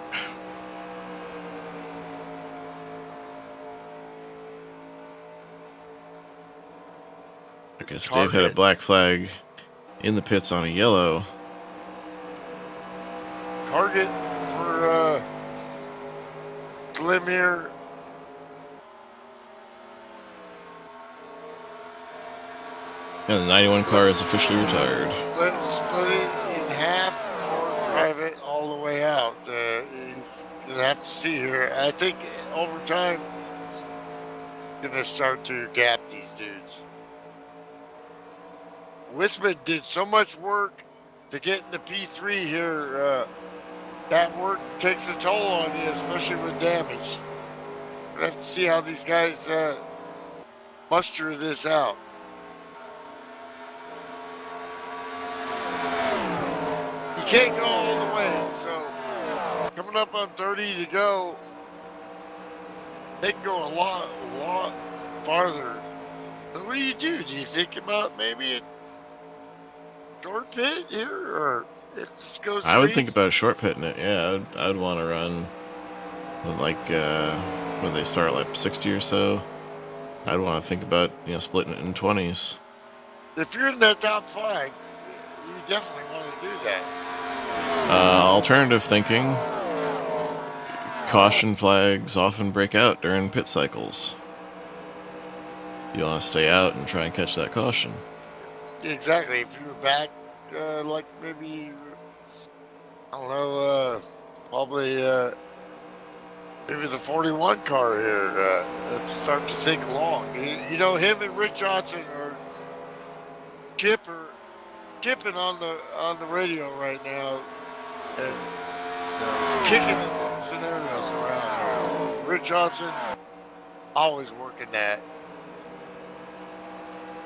I guess Dave had a black flag in the pits on a yellow. Target for Slim here. And the 91 car is officially retired. Let's split it in half or drive it all the way out. He's going to have to see here. I think over time, going to start to gap these dudes. Wisman did so much work to get in the P3 here. That work takes a toll on you, especially with damage. We'll have to see how these guys muster this out. You can't go all the way, so coming up on 30 to go. they can go a lot farther. But what do you do? Do you think about maybe a short pit here, or if this goes I would green? think about short pitting it. Yeah, I'd want to run with like when they start like 60 or so. I'd want to think about splitting it in 20s. If you're in that top 5, you definitely want to do that. Alternative thinking: caution flags often break out during pit cycles. You want to stay out and try and catch that caution. Exactly. If you were back, like maybe, I don't know, probably maybe the 41 car here, start to think along. You know, him and Rick Johnson are kipping on the radio right now, and kicking scenarios around here. Rick Johnson always working that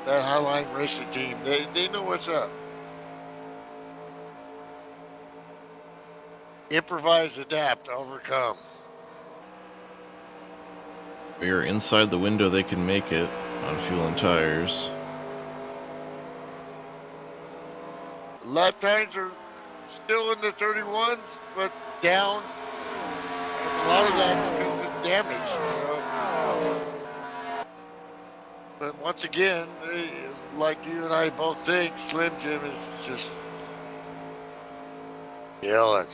Highline racing team. They know what's up. Improvise, adapt, overcome. We are inside the window they can make it on fuel and tires. Lap times are still in the 31s, but down. And a lot of that's because of damage, you know. But once again, like you and I both think, Slim Jim is just yelling.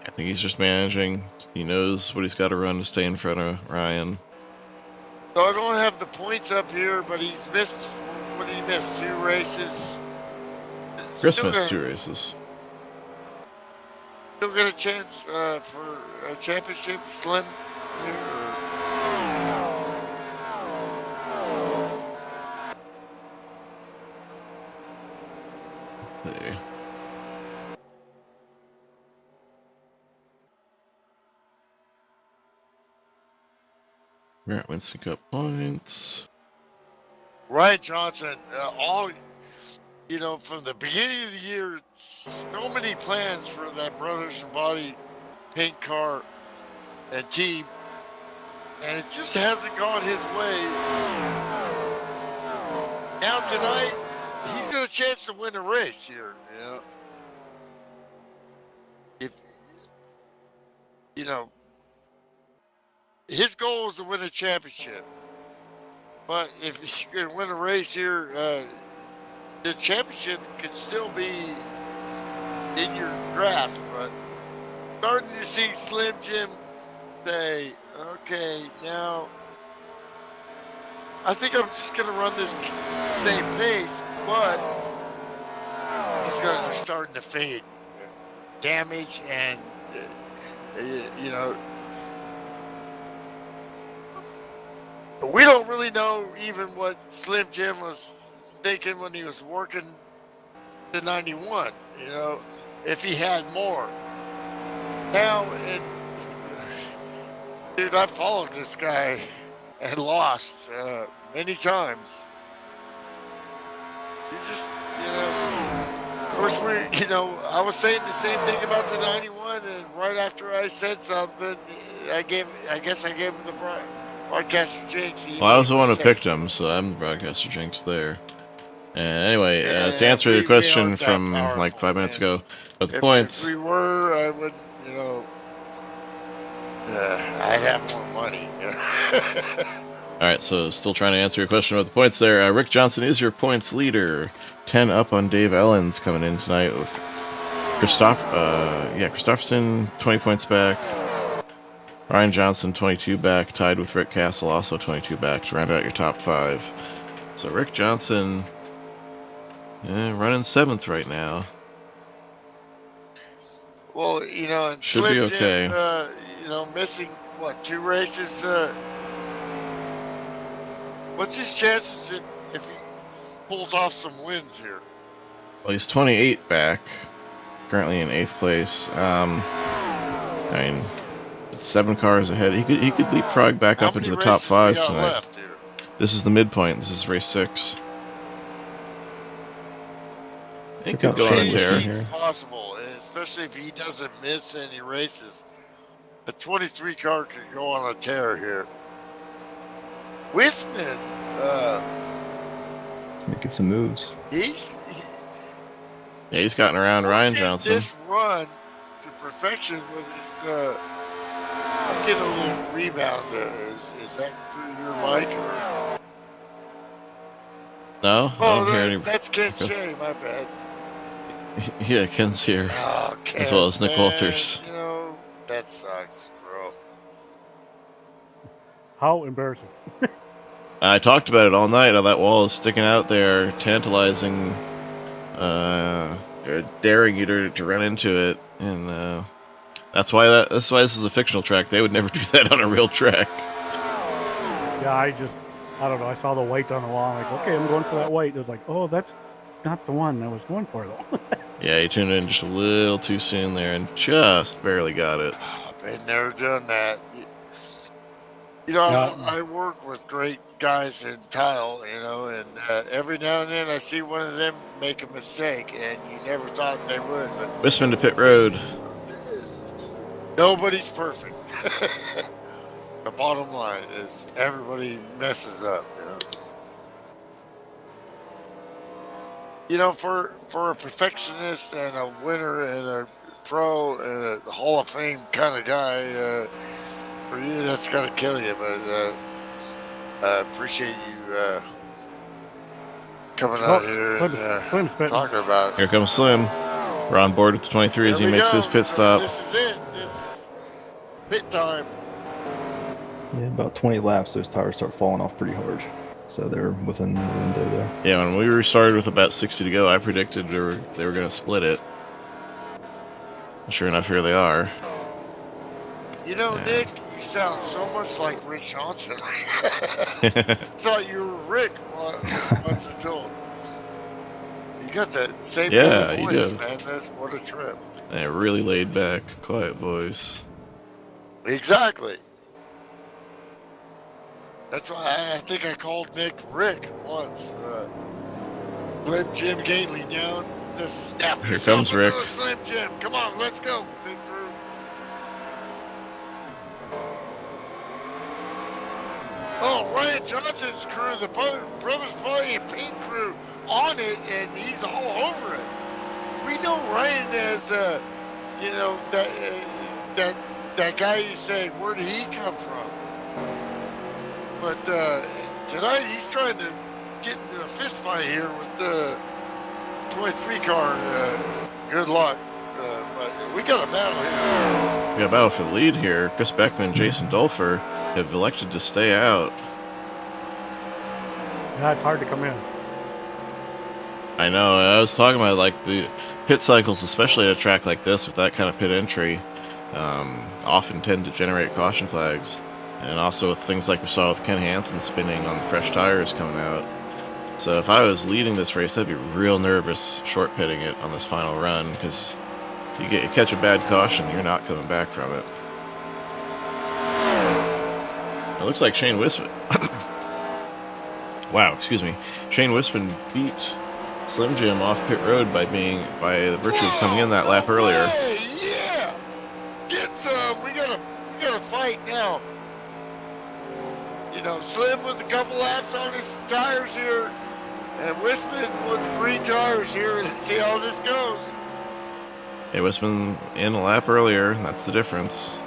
I think he's just managing. He knows what he's got to run to stay in front of Ryan. So I don't have the points up here, but he's missed. What did he miss? 2 races. Christmas 2 races. Still got a chance for a championship, Slim. Here, Hey. Alright, Winston Cup points. Ryan Johnson, from the beginning of the year, so many plans for that Brothers and Body paint car and team, and it just hasn't gone his way. Now tonight, he's got a chance to win a race here. If his goal is to win a championship, but if you're going to win a race here, the championship could still be in your grasp. But starting to see Slim Jim say, okay, now I think I'm just going to run this same pace, but these guys are starting to fade. Damage and, we don't really know even what Slim Jim was thinking when he was working the 91, if he had more. Now, dude, I followed this guy and lost many times. You just, of course, I was saying the same thing about the 91, and right after I said something, I guess I gave him the broadcaster jinx. Well, I was the one who picked him, so I'm the broadcaster jinx there. And anyway, to answer the question from like 5 minutes ago, but the points. If we were, I would, I'd have more money. Alright, so still trying to answer your question about the points there. Rick Johnson is your points leader. 10 up on Dave Ellens coming in tonight with Christopherson 20 points back. Ryan Johnson 22 back, tied with Rick Castle, also 22 back to round out your top 5. So Rick Johnson running 7th right now. Well, and should Slim be okay. Jim, missing 2 races. What's his chances if he pulls off some wins here? Well, he's 28 back, currently in 8th place. 7 cars ahead. He could leapfrog back up into the top 5 tonight. Left here? This is the midpoint. This is race 6. It could go on a tear. Anything's possible, especially if he doesn't miss any races. The 23 car could go on a tear here. Winston, Making some moves. he's Yeah, he's gotten around Ryan getting Johnson. this run to perfection with his. I'm getting a little rebound. Is that through your mic? Or? No, I Oh, don't hear any. that's Ken Shea. My bad. Yeah, Ken's here. Oh, Ken, As well as Nick man, Walters. You know that sucks, bro. How embarrassing. I talked about it all night. How that wall is sticking out there, tantalizing, daring you to run into it, and that's why this is a fictional track. They would never do that on a real track. Yeah, I don't know. I saw the white on the wall. I'm like, okay, I'm going for that white. It was like, oh, that's not the one I was going for, though. Yeah, he tuned in just a little too soon there and just barely got it. I've been there, done that. You know, Yeah. I work with great guys in tile, you know, and every now and then I see one of them make a mistake, and you never thought they would, but Winston to pit road. nobody's perfect. The bottom line is everybody messes up, you know. You know, for a perfectionist and a winner and a pro and a Hall of Fame kind of guy, for you, that's going to kill you. But I appreciate you coming out here and Slim's spitting. talking about it. Here comes Slim. We're on board with the 23 as Here he we makes go. his pit stop. This is it. This is pit time. Yeah, about 20 laps, those tires start falling off pretty hard. So they're within the window there. Yeah, when we restarted with about 60 to go, I predicted they were going to split it. Sure enough, here they are. You know, Yeah. Nick, you sound so much like Rick Johnson. Thought you were Rick once until you got that same Yeah, little you voice, do. man. That's what a trip. And a really laid back, quiet voice. Exactly. That's why I think I called Nick Rick once. Slim Jim Gately down the snap. Here comes Rick. Slim Jim, come on, let's go, big crew. Oh, Ryan Johnson's crew, the Brothers Body and Paint crew on it, and he's all over it. We know Ryan as, you know, that guy you say, where did he come from? But tonight he's trying to get into a fist fight here with the 23 car. Good luck. But we got a battle here. We got a battle for the lead here. Chris Beckman and Jason Dolfer have elected to stay out. Yeah, it's hard to come in. I know. I was talking about like the pit cycles, especially at a track like this with that kind of pit entry, often tend to generate caution flags. And also with things like we saw with Ken Hansen spinning on the fresh tires coming out. So if I was leading this race, I'd be real nervous short pitting it on this final run because you catch a bad caution, you're not coming back from it. It looks like Shane Wispin. Wow, excuse me. Shane Wispin beat Slim Jim off pit road by the virtue of coming in that lap earlier. Hey, yeah! Get some! We gotta fight now. You know, Slim with a couple laps on his tires here, and Wispin with green tires here. Let's see how this goes. Hey, Wispin in a lap earlier, and that's the difference.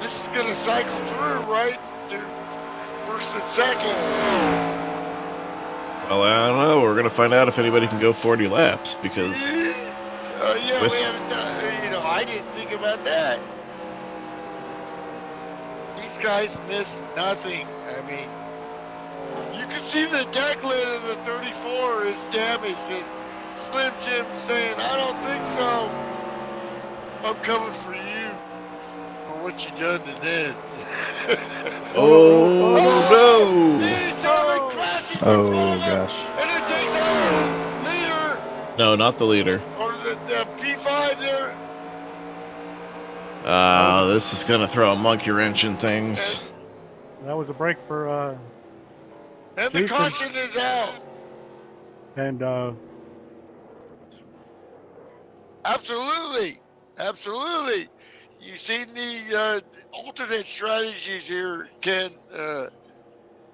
This is gonna cycle through, right? To first and second. Well, I don't know. We're going to find out if anybody can go 40 laps because Yeah, we haven't done. You know, I didn't think about that. These guys missed nothing. I mean, you can see the deck lid of the 34 is damaged, and Slim Jim's saying, "I don't think so. I'm coming for you for what you done to Ned." Oh, no! He crashes in Oh, front of him, gosh. and it takes out the leader No, not the leader. or the P5 there. This is going to throw a monkey wrench in things. That was a break for, And the Houston. caution is out. and Absolutely. Absolutely. You seen the alternate strategies here, Ken.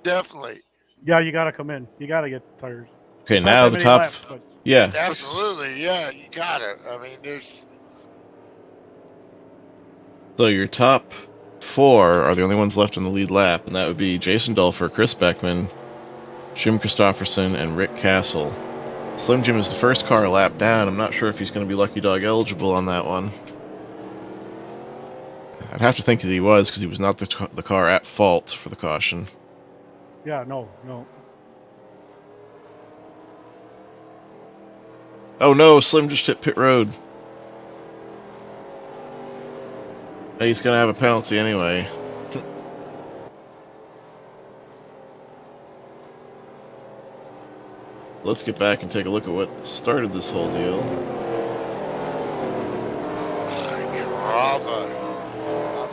Definitely. Yeah, you gotta come in. You gotta get the tires. Okay, Not now that the many top. laps, but Yeah. Absolutely. Yeah, you gotta. I mean, there's. So your top 4 are the only ones left in the lead lap, and that would be Jason Dolfer, Chris Beckman, Jim Christopherson, and Rick Castle. Slim Jim is the first car a lap down. I'm not sure if he's going to be Lucky Dog eligible on that one. I'd have to think that he was, because he was not the car at fault for the caution. yeah, no. Oh no, Slim just hit pit road. He's going to have a penalty anyway. Let's get back and take a look at what started this whole deal. Caramba.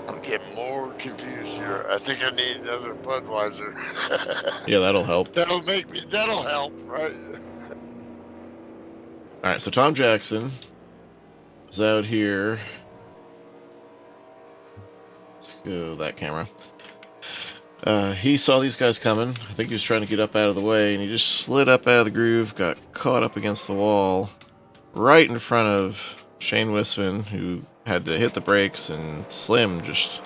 I'm getting more confused here. I think I need another Budweiser. Yeah, that'll help. That'll help, right? Alright, so Tom Jackson is out here. Let's go that camera. He saw these guys coming. I think he was trying to get up out of the way, and he just slid up out of the groove, got caught up against the wall, right in front of Shane Winston, who had to hit the brakes, and Slim just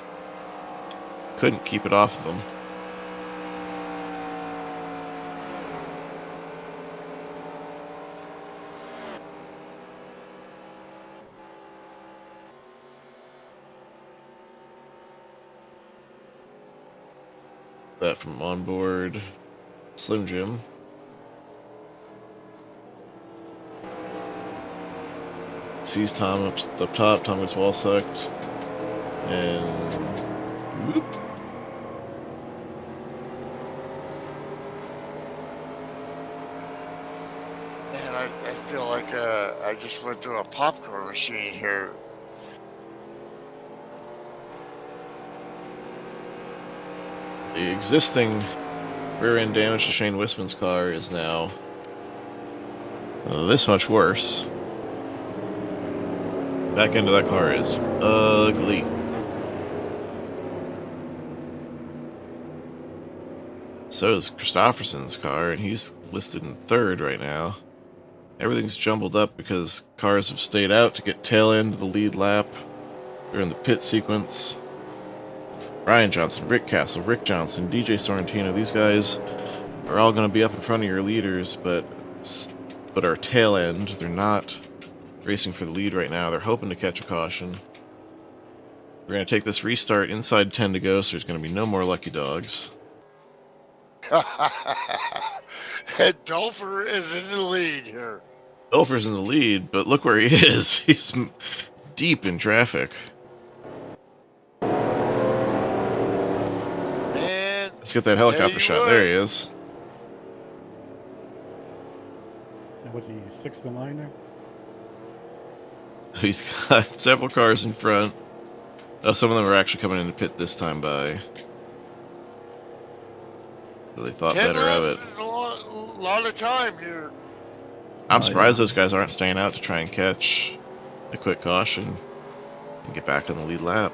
couldn't keep it off of him. That from onboard Slim Jim. Sees Tom up top. Tom gets wall sucked. And whoop. Man, I feel like I just went through a popcorn machine here. The existing rear end damage to Shane Winston's car is now this much worse. Back end of that car is ugly. So is Christopherson's car, and he's listed in 3rd right now. Everything's jumbled up because cars have stayed out to get tail end of the lead lap during the pit sequence. Ryan Johnson, Rick Castle, Rick Johnson, DJ Sorrentino, these guys are all going to be up in front of your leaders, but are tail end. They're not racing for the lead right now. They're hoping to catch a caution. We're going to take this restart inside 10 to go, so there's going to be no more lucky dogs. And Dolfer is in the lead here. Dolfer's in the lead, but look where he is. He's deep in traffic. Man, Let's get that helicopter shot. what. There he is. And what's he, 6th in line there? He's got several cars in front. Oh, some of them are actually coming into pit this time by. So they thought 10 better of laps it. is a lot of time here. I'm surprised those guys aren't staying out to try and catch a quick caution and get back on the lead lap.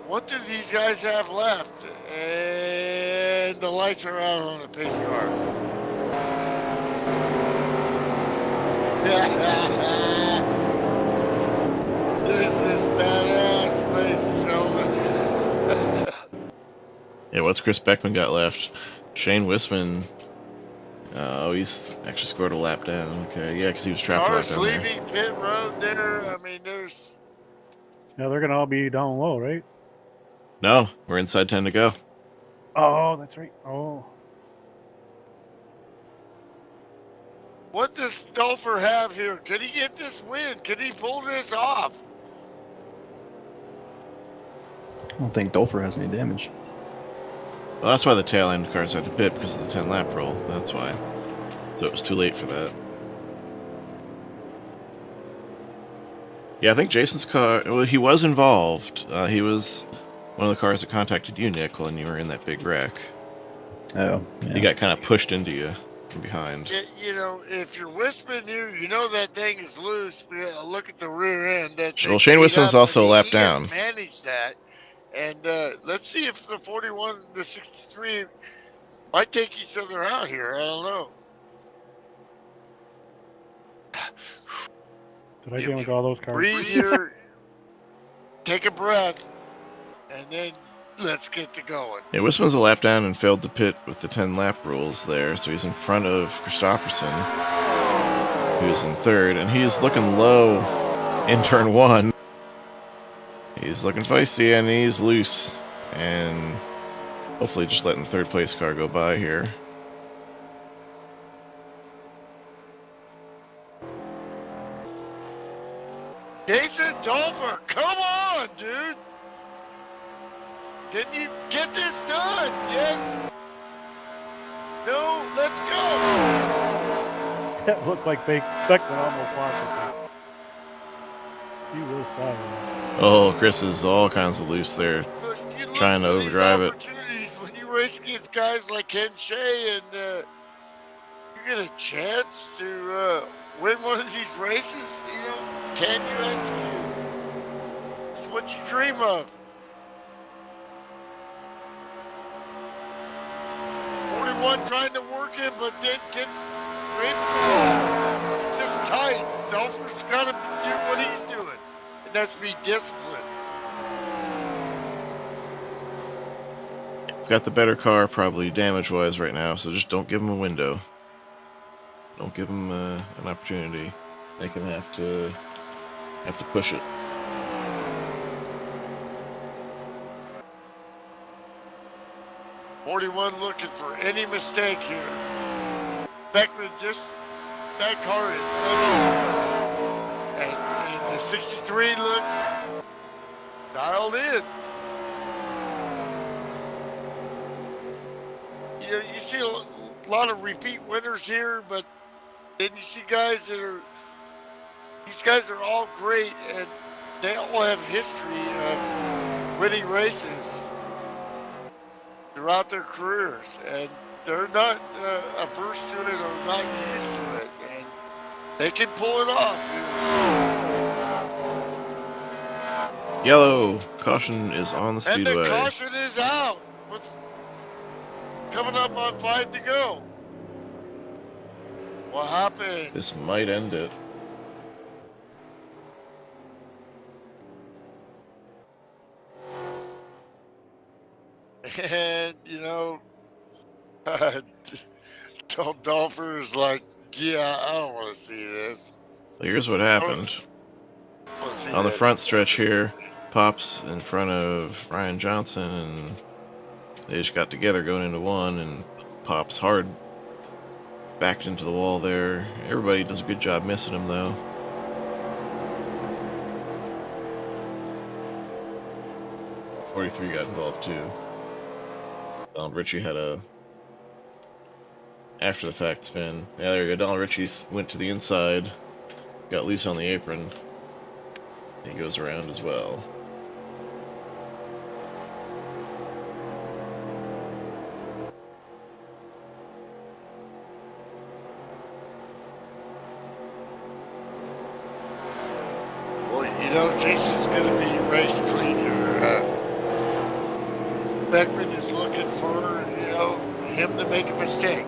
What do these guys have left? And the lights are out on the pace car. This is badass, ladies and gentlemen. Yeah, what's Chris Beckman got left? Shane Winston. Oh, he's actually scored a lap down. Okay, yeah, because he was trapped Cars right down there. leaving pit road there. I mean, there's. Yeah, they're gonna all be down low, right? No, we're inside 10 to go. Oh, that's right. Oh. What does Dolfer have here? Could he get this win? Could he pull this off? I don't think Dolfer has any damage. Well, that's why the tail end cars had to pit, because of the 10 lap rule. That's why. So it was too late for that. Yeah, I think Jason's car, well, he was involved. He was one of the cars that contacted you, Nick, when you were in that big wreck. Oh, yeah. He got kind of pushed into you from behind. You know, if you're Winston here, you know that thing is loose. Look at the rear end. That Well, Shane Winston's also a lap He down. has managed that. And let's see if the 41 and the 63 might take each other out here. I don't know. Did I damage all those cars? Breathe here, take a breath, and then let's get to going. Yeah, Wisman's a lap down and failed to pit with the 10 lap rules there, so he's in front of Christofferson, who's in third, and he's looking low in turn one. He's looking feisty and he's loose, and hopefully just letting the third place car go by here. Jason Dolfer, come on, dude. Can you get this done? Yes. No, let's go. It looked like Beckman almost lost it. He was sorry. Oh, Chris is all kinds of loose there. Look, you look Trying to for these overdrive it. opportunities when you race against guys like Ken Shea, and you get a chance to win one of these races. You know, can you actually? It's what you dream of. 41 trying to work him, but then gets scrapes him. Just tight. Dolfer's got to do what he's doing, and that's be disciplined. Got the better car probably damage-wise right now, so just don't give him a window. Don't give him an opportunity. Make him have to push it. .41 looking for any mistake here. Beckman that car is uneven. And the 63 looks dialed in. You see a lot of repeat winners here, but then you see guys these guys are all great, and they all have history of winning races throughout their careers, and they're not averse to it or not used to it, and they can pull it off. Yellow. Caution is on the And speedway. the caution is out with coming up on 5 to go. What happened? This might end it. And, Dolfer is like, yeah, I don't want to see this. So here's what happened. I wanna see On the that. front stretch here, Pop's in front of Ryan Johnson, and they just got together going into one, and Pop's hard backed into the wall there. Everybody does a good job missing him, though. .43 got involved, too. Donald Ritchie had a after-the-fact spin. Yeah, there you go. Donald Ritchie went to the inside, got loose on the apron. He goes around as well. Well, Jason's going to be race clean here. Beckman is looking for, him to make a mistake.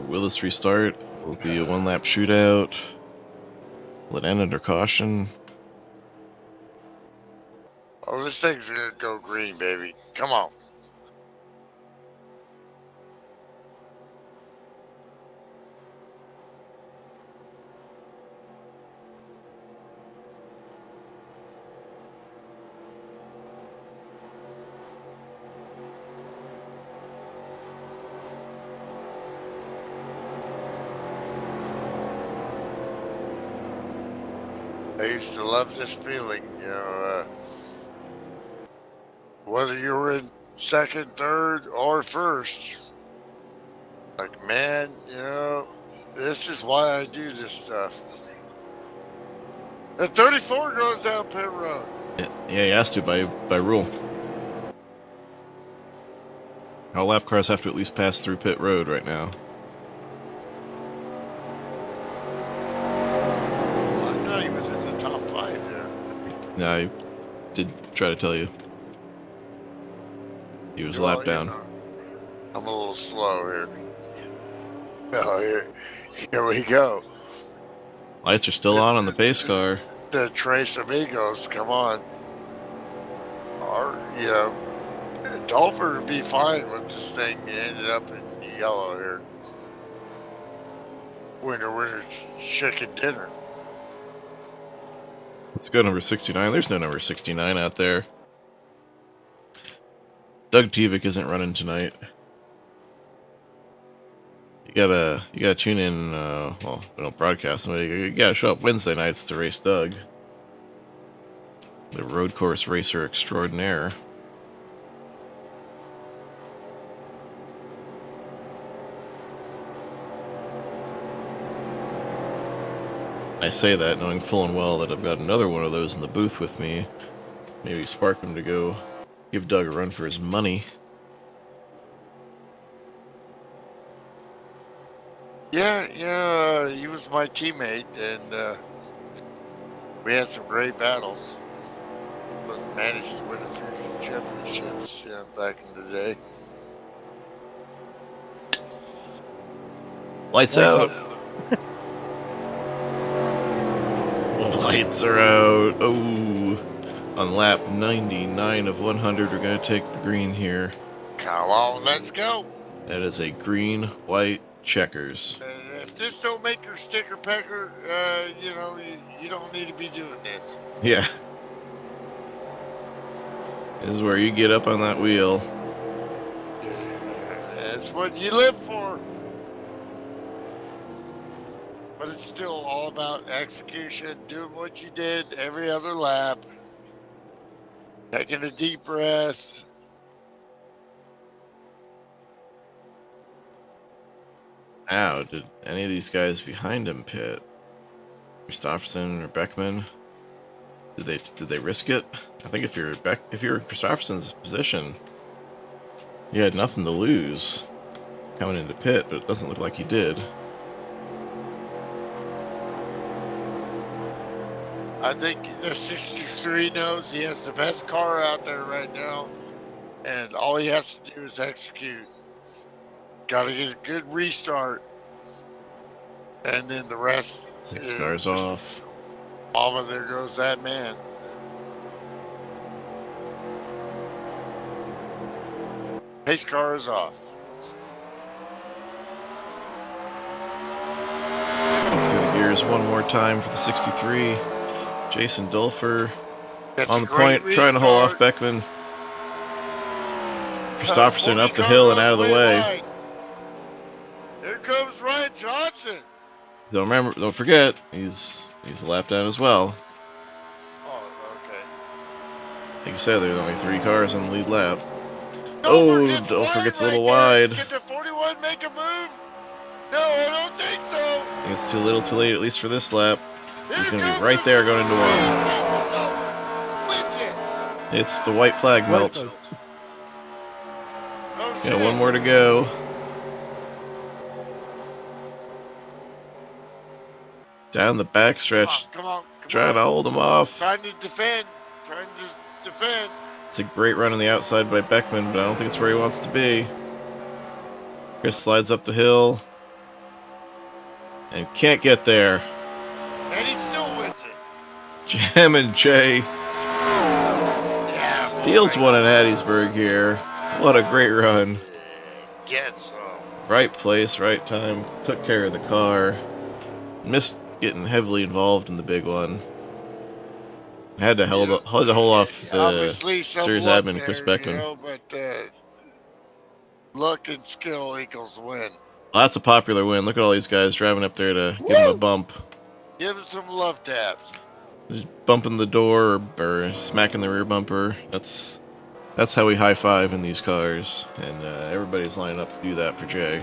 Will this restart? Will it be a one-lap shootout? Will it end under caution? Oh, this thing's going to go green, baby. Come on. I used to love this feeling, whether you were in second, third, or first. Like, man, this is why I do this stuff. The 34 goes down pit road. Yeah, he has to by rule. All lap cars have to at least pass through pit road right now. Well, I thought he was in the top 5 there. Yeah, I did try to tell you. He was Well, lapped down. you know, I'm a little slow here. Oh, here we go. Lights are still on the pace car. The Trace Amigos, come on. Or, you know, Dolfer would be fine with this thing. Ended up in yellow here. Winner, chicken dinner. Let's go number 69. There's no number 69 out there. Doug Tevick isn't running tonight. You gotta tune in. Well, we don't broadcast them. You gotta show up Wednesday nights to race Doug, the road course racer extraordinaire. I say that knowing full and well that I've got another one of those in the booth with me. Maybe spark him to go give Doug a run for his money. Yeah, he was my teammate, and we had some great battles. But managed to win a few championships, back in the day. Lights out. Lights are out. Oh, on lap 99 of 100, we're going to take the green here. Come on, let's go. That is a green, white, checkers. If this don't make your sticker pecker, you don't need to be doing this. Yeah. This is where you get up on that wheel. That's what you live for. But it's still all about execution, doing what you did every other lap, taking a deep breath. Ow, did any of these guys behind him pit? Christopherson or Beckman? Did they risk it? I think if you're in Christopherson's position, you had nothing to lose coming into pit, but it doesn't look like he did. I think the 63 knows he has the best car out there right now, and all he has to do is execute. Got to get a good restart, and then the rest. His car's off. Mama, there goes that man. His car is off. Through the gears one more time for the 63. Jason Dolfer That's on a the great point, trying to hold off restart. Beckman. Christopherson up the hill and out of the way. Wide. Here comes Ryan Johnson. Don't forget, he's lapped out as well. Oh, okay. Like you said, there's only 3 cars on the lead lap. Dolfer gets a little right there. wide. Did the 41 make a move? No, I don't think so. I think it's too little too late, at least for this lap. He's Here going to be comes right the there going into 1. Wins it. It's the white flag melt. Oh, Got shit. one more to go. Down the back stretch, Come on. trying to hold him off. Trying to defend. Defend. It's a great run on the outside by Beckman, but I don't think it's where he wants to be. Chris slides up the hill and can't get there. And he still wins it. Jam and Jay Yeah, steals boy. one at Hattiesburg here. What a great run. Get some. Right place, right time. Took care of the car. Missed getting heavily involved in the big one. Had to hold off the Obviously, some series luck admin, Chris there, Beckman. But luck and skill equals win. Well, that's a popular win. Look at all these guys driving up there to give him a bump. Give him some love taps. Just bumping the door or smacking the rear bumper. That's how we high five in these cars, and everybody's lining up to do that for Jay.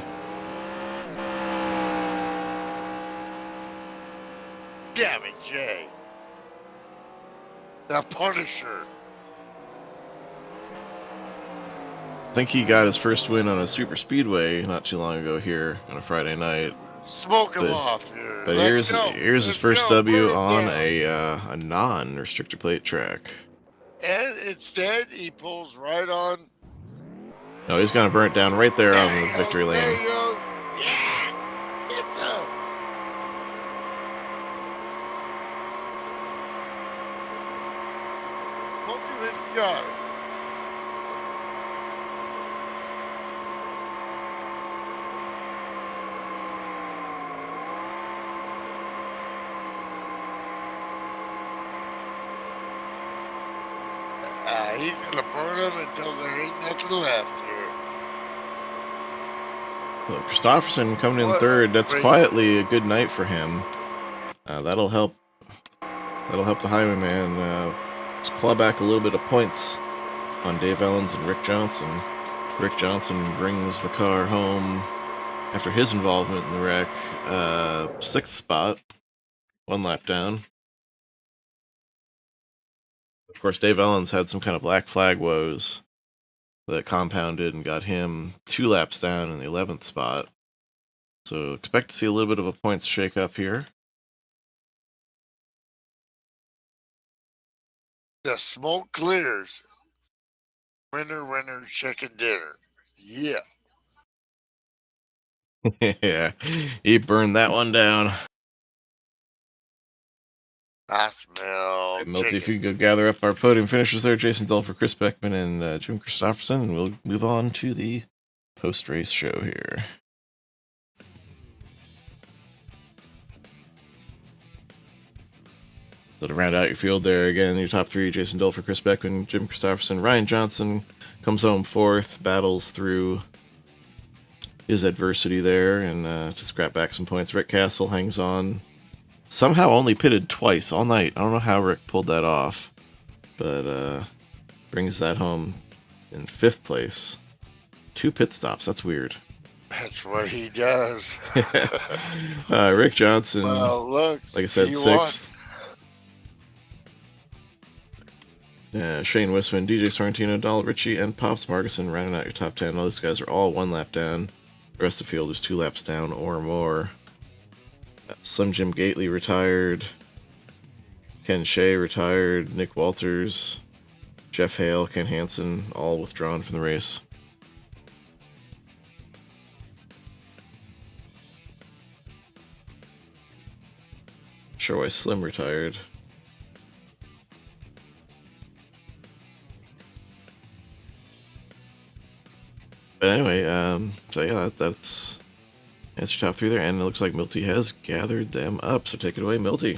Damn it, Jay. The Punisher. I think he got his first win on a super speedway not too long ago here on a Friday night. Smoke him But- off here. But Let's here's go. his Let's first go. W Burn him on down. a non-restrictor plate track. And instead, he pulls right on. No, he's gonna burn it down right there on the he victory goes, there lane. he goes. Yeah! It's up. Smoke him if you got it. He's gonna burn them until there ain't nothing left here. Look, Christopherson coming in What third. a That's great- quietly a good night for him. That'll help. That'll help the Highwayman claw back a little bit of points on Dave Ellens and Rick Johnson. Rick Johnson brings the car home after his involvement in the wreck. 6th spot, 1 lap down. Of course, Dave Ellens had some kind of black flag woes that compounded and got him 2 laps down in the 11th spot. So expect to see a little bit of a points shake up here. The smoke clears. Winner, winner, chicken dinner. Yeah. Yeah, he burned that one down. I smell Milty, if chicken. you could go gather up our podium finishers there, Jason Dolfer, Chris Beckman, and Jim Christopherson, and we'll move on to the post-race show here. So to round out your field there, again, your top 3, Jason Dolfer, Chris Beckman, Jim Christopherson. Ryan Johnson comes home 4th, battles through his adversity there, and to scrap back some points. Rick Castle hangs on. Somehow only pitted twice all night. I don't know how Rick pulled that off, but brings that home in 5th place. 2 pit stops. That's weird. That's what he does. Rick Johnson, Well, look. like I said, he 6th. Shane Wisman, DJ Sorrentino, Donald Ritchie, and Pops Marguson rounding out your top 10. Those guys are all 1 lap down. The rest of the field is 2 laps down or more. Slim Jim Gately retired. Ken Shea retired. Nick Walters, Jeff Hale, Ken Hansen, all withdrawn from the race. Sure why Slim retired. But anyway, so yeah, that's your top 3 there, and it looks like Milty has gathered them up. So take it away, Milty.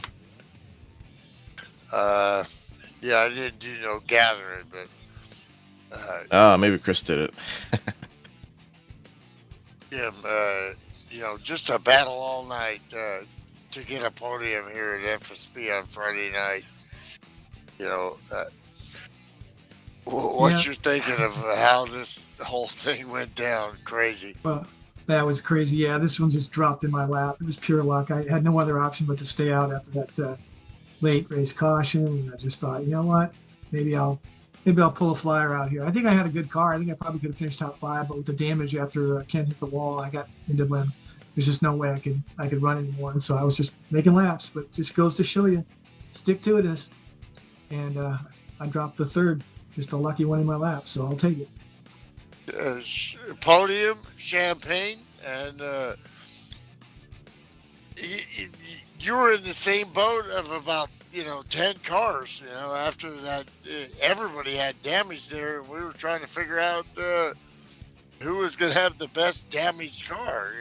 Yeah, I didn't do no gathering, but Maybe Chris did it. Jim, just a battle all night to get a podium here at FSB on Friday night. What Yeah. you're thinking of how this whole thing went down? Crazy. Well, that was crazy. Yeah, this one just dropped in my lap. It was pure luck. I had no other option but to stay out after that late race caution, and I just thought, you know what? Maybe I'll pull a flyer out here. I think I had a good car. I think I probably could have finished top 5, but with the damage after Ken hit the wall, I got into limb. There's just no way I could run anymore, and so I was just making laps. But just goes to show you, stick to it. And I dropped the 3rd. Just a lucky one in my lap, so I'll take it. Podium, champagne, and you were in the same boat of about 10 cars. After that, everybody had damage there. We were trying to figure out who was going to have the best damaged car.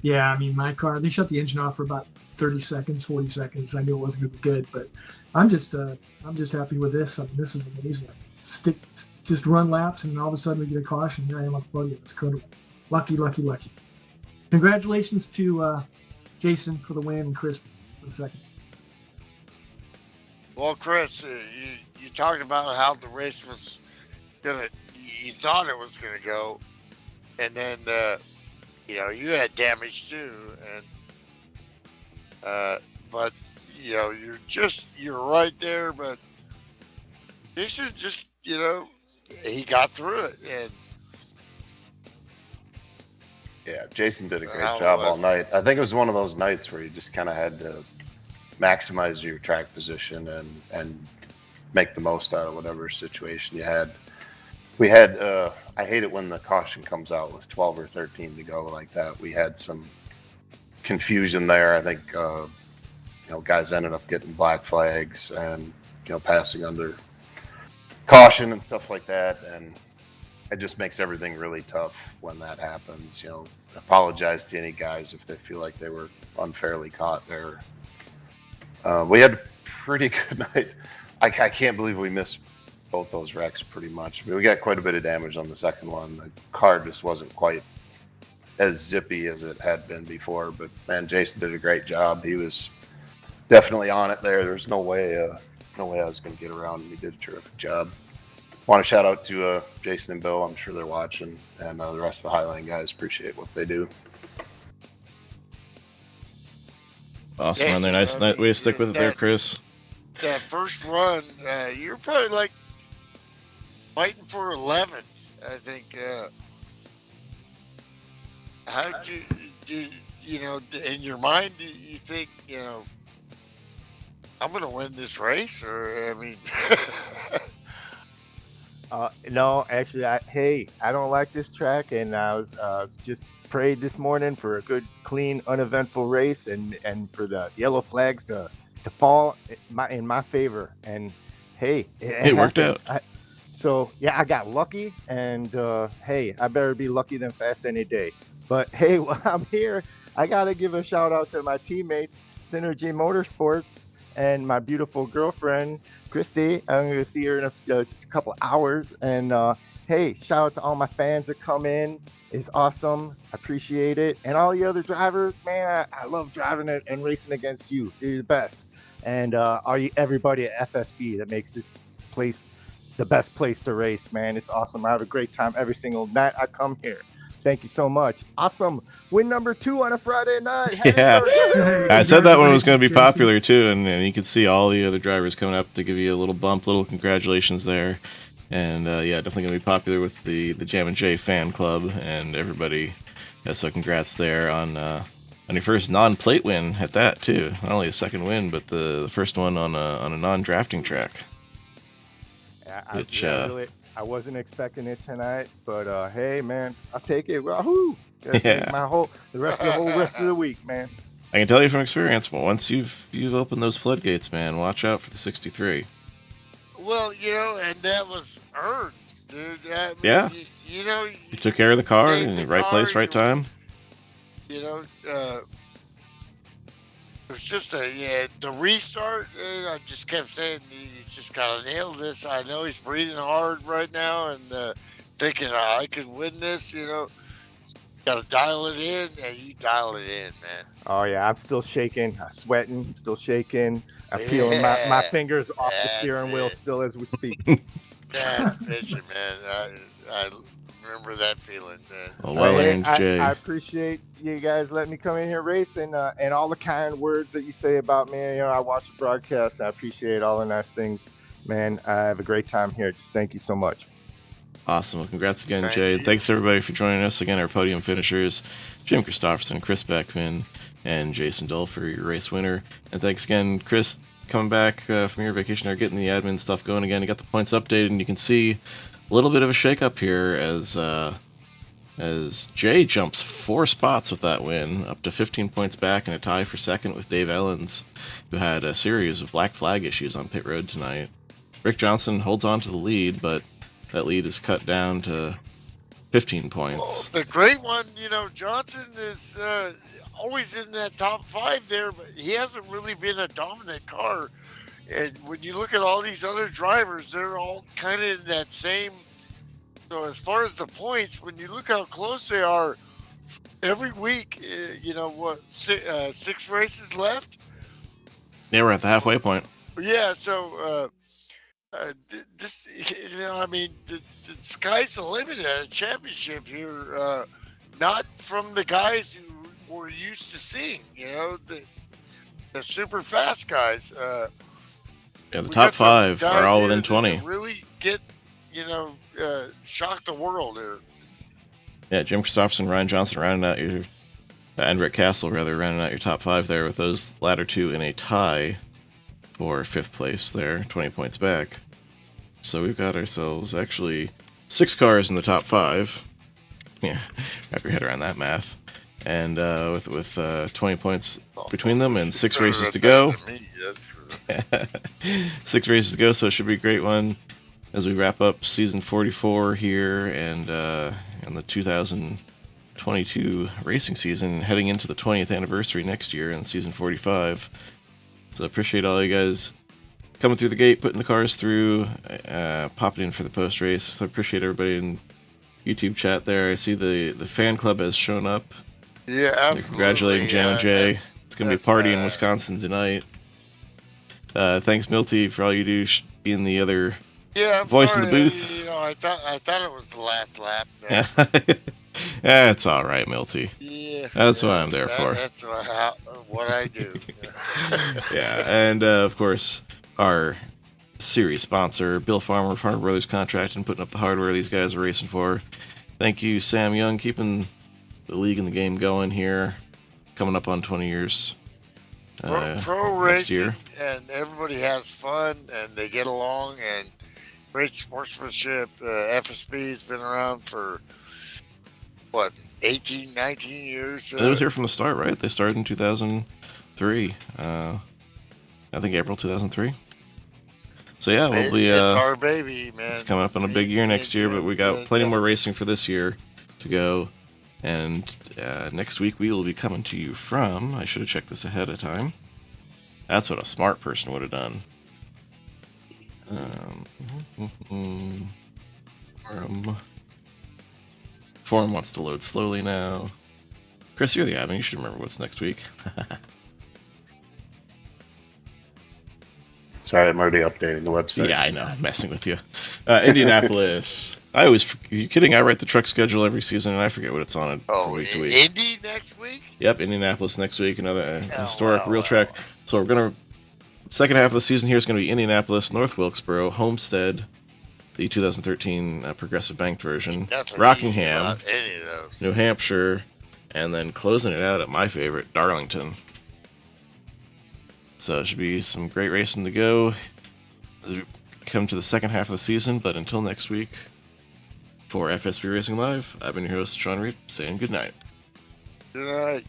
Yeah, I mean, my car, they shut the engine off for about 30 seconds, 40 seconds. I knew it wasn't going to be good, but I'm just happy with this. I mean, this is amazing. Just run laps, and all of a sudden we get a caution. Here I am on the podium. It's incredible. Lucky. Congratulations to Jason for the win and Chris for the 2nd. Well, Chris, you talked about how the race was you thought it was gonna go, and then you had damage too, and but you're right there. But Jason just, he got through it, and Yeah, Jason did a great How it job all was. night. I think it was one of those nights where you just kind of had to maximize your track position and make the most out of whatever situation you had. We had I hate it when the caution comes out with 12 or 13 to go like that. We had some confusion there. I think guys ended up getting black flags and passing under caution and stuff like that, and it just makes everything really tough when that happens. Apologize to any guys if they feel like they were unfairly caught there. We had a pretty good night. I can't believe we missed both those wrecks pretty much. I mean, we got quite a bit of damage on the second one. The car just wasn't quite as zippy as it had been before, but man, Jason did a great job. He was definitely on it there. There's no way I was going to get around him. He did a terrific job. Want to shout out to Jason and Bill. I'm sure they're watching, and the rest of the Highline guys appreciate what they do. Awesome Yes, on there. Nice way to stick with it there, Chris. that first run, you're probably like fighting for 11th. I think. How did you in your mind? Do you think I'm going to win this race, or I mean? No, actually, I don't like this track, and I was just prayed this morning for a good, clean, uneventful race, and for the yellow flags to fall in my favor. And hey, it worked out. So yeah, I got lucky, and hey, I better be lucky than fast any day. But hey, while I'm here, I gotta give a shout out to my teammates, Synergy Motorsports, and my beautiful girlfriend, Christy. I'm going to see her in just a couple hours. And hey, shout out to all my fans that come in. It's awesome. I appreciate it. And all the other drivers, man, I love driving it and racing against you. You're the best. And everybody at FSB that makes this place the best place to race, man. It's awesome. I have a great time every single night I come here. Thank you so much. Awesome. Win number 2 on a Friday night. Yeah. I said that one was going to be Congratulations, popular too, and you could see all the other drivers coming up to give you a little bump, little congratulations there. And yeah, definitely going to be popular with the Jam and J fan club and everybody. Yeah, so congrats there on your first non-plate win at that too. Not only a second win, but the first one on a non-drafting track. Yeah, I wasn't expecting it tonight, but hey, man, I'll take it. Wahoo! That's Yeah. the rest of the week, man. I can tell you from experience, but once you've opened those floodgates, man, watch out for the 63. Well, and that was earned, dude. I mean, Yeah. You took care of the car Gave in the the right place, car right time. It was just the restart. I just kept saying he's just gotta nail this. I know he's breathing hard right now and thinking I could win this. Gotta dial it in, and you dial it in, man. Oh yeah, I'm still shaking. I'm sweating. I'm still shaking. I'm peeling my fingers off the steering wheel still as we speak. That's bitching, man. I remember that feeling, man. Oh, So, well hey, earned, Jay. I appreciate you guys letting me come in here racing and all the kind words that you say about me. I watch the broadcast. I appreciate all the nice things, man. I have a great time here. Just thank you so much. Awesome. Well, congrats again, Thank Jay. you. Thanks everybody for joining us again. Our podium finishers, Jim Christopherson, Chris Beckman, and Jason Dolfer, your race winner. And thanks again, Chris, coming back from your vacation or getting the admin stuff going again. You got the points updated, and you can see a little bit of a shakeup here as Jay jumps 4 spots with that win, up to 15 points back, and a tie for second with Dave Ellens, who had a series of black flag issues on pit road tonight. Rick Johnson holds on to the lead, but that lead is cut down to 15 points. The great one, Johnson is always in that top 5 there, but he hasn't really been a dominant car. And when you look at all these other drivers, they're all kind of in that same. So as far as the points, when you look how close they are, every week, 6 races left. Yeah, we're at the halfway point. Yeah, so this, the sky's the limit at a championship here. Not from the guys who we're used to seeing. the super fast guys. Yeah, the We top got some 5 guys are all here within that 20. really get, shock the world here. Yeah, Jim Christopherson, Ryan Johnson rounding out your and Rick Castle rather rounding out your top 5 there, with those latter two in a tie for 5th place there, 20 points back. So we've got ourselves actually 6 cars in the top 5. Yeah, wrap your head around that math. And with 20 points between them and 6 races to go. 6 races to go, so it should be a great one as we wrap up season 44 here and the 2022 racing season, heading into the 20th anniversary next year in season 45. So I appreciate all you guys coming through the gate, putting the cars through, popping in for the post race. So I appreciate everybody in YouTube chat there. I see the fan club has shown up. Yeah, They're absolutely. congratulating Jam and Jay. It's gonna be a party in Wisconsin tonight. Thanks, Milty, for all you do, being the other voice in the booth. I thought it was the last lap. Yeah, it's all right, Milty. Yeah, That's what I'm there for. That's what I do. Yeah, and of course, our series sponsor, Bill Farmer, Farmer Brothers Contract, and putting up the hardware these guys are racing for. Thank you, Sam Young, keeping the league and the game going here. Coming up on 20 years. Pro next racing, year. and everybody has fun, and they get along, and great sportsmanship. FSB's been around for, 18, 19 years? It was here from the start, right? They started in 2003. I think April 2003 So yeah, we'll be. It's our baby, man. It's coming up on a big year next year, but we got plenty more racing for this year to go. And next week we will be coming to you from. I should have checked this ahead of time. That's what a smart person would have done. Forum wants to load slowly now. Chris, you're the admin. You should remember what's next week. Sorry, I'm already updating the website. Yeah, I know. I'm messing with you. Indianapolis. Are you kidding? I write the truck schedule every season, and I forget what it's on from week to week. Indy next week? Yep, Indianapolis next week. Another historic real track. So we're going to... Second half of the season here is going to be Indianapolis, North Wilkesboro, Homestead, the 2013 Progressive Banked version, Rockingham, New Hampshire, and then closing it out at my favorite, Darlington. So it should be some great racing to go as we come to the second half of the season. But until next week, for FSB Racing Live, I've been your host, Sean Reed, saying good night. Good night.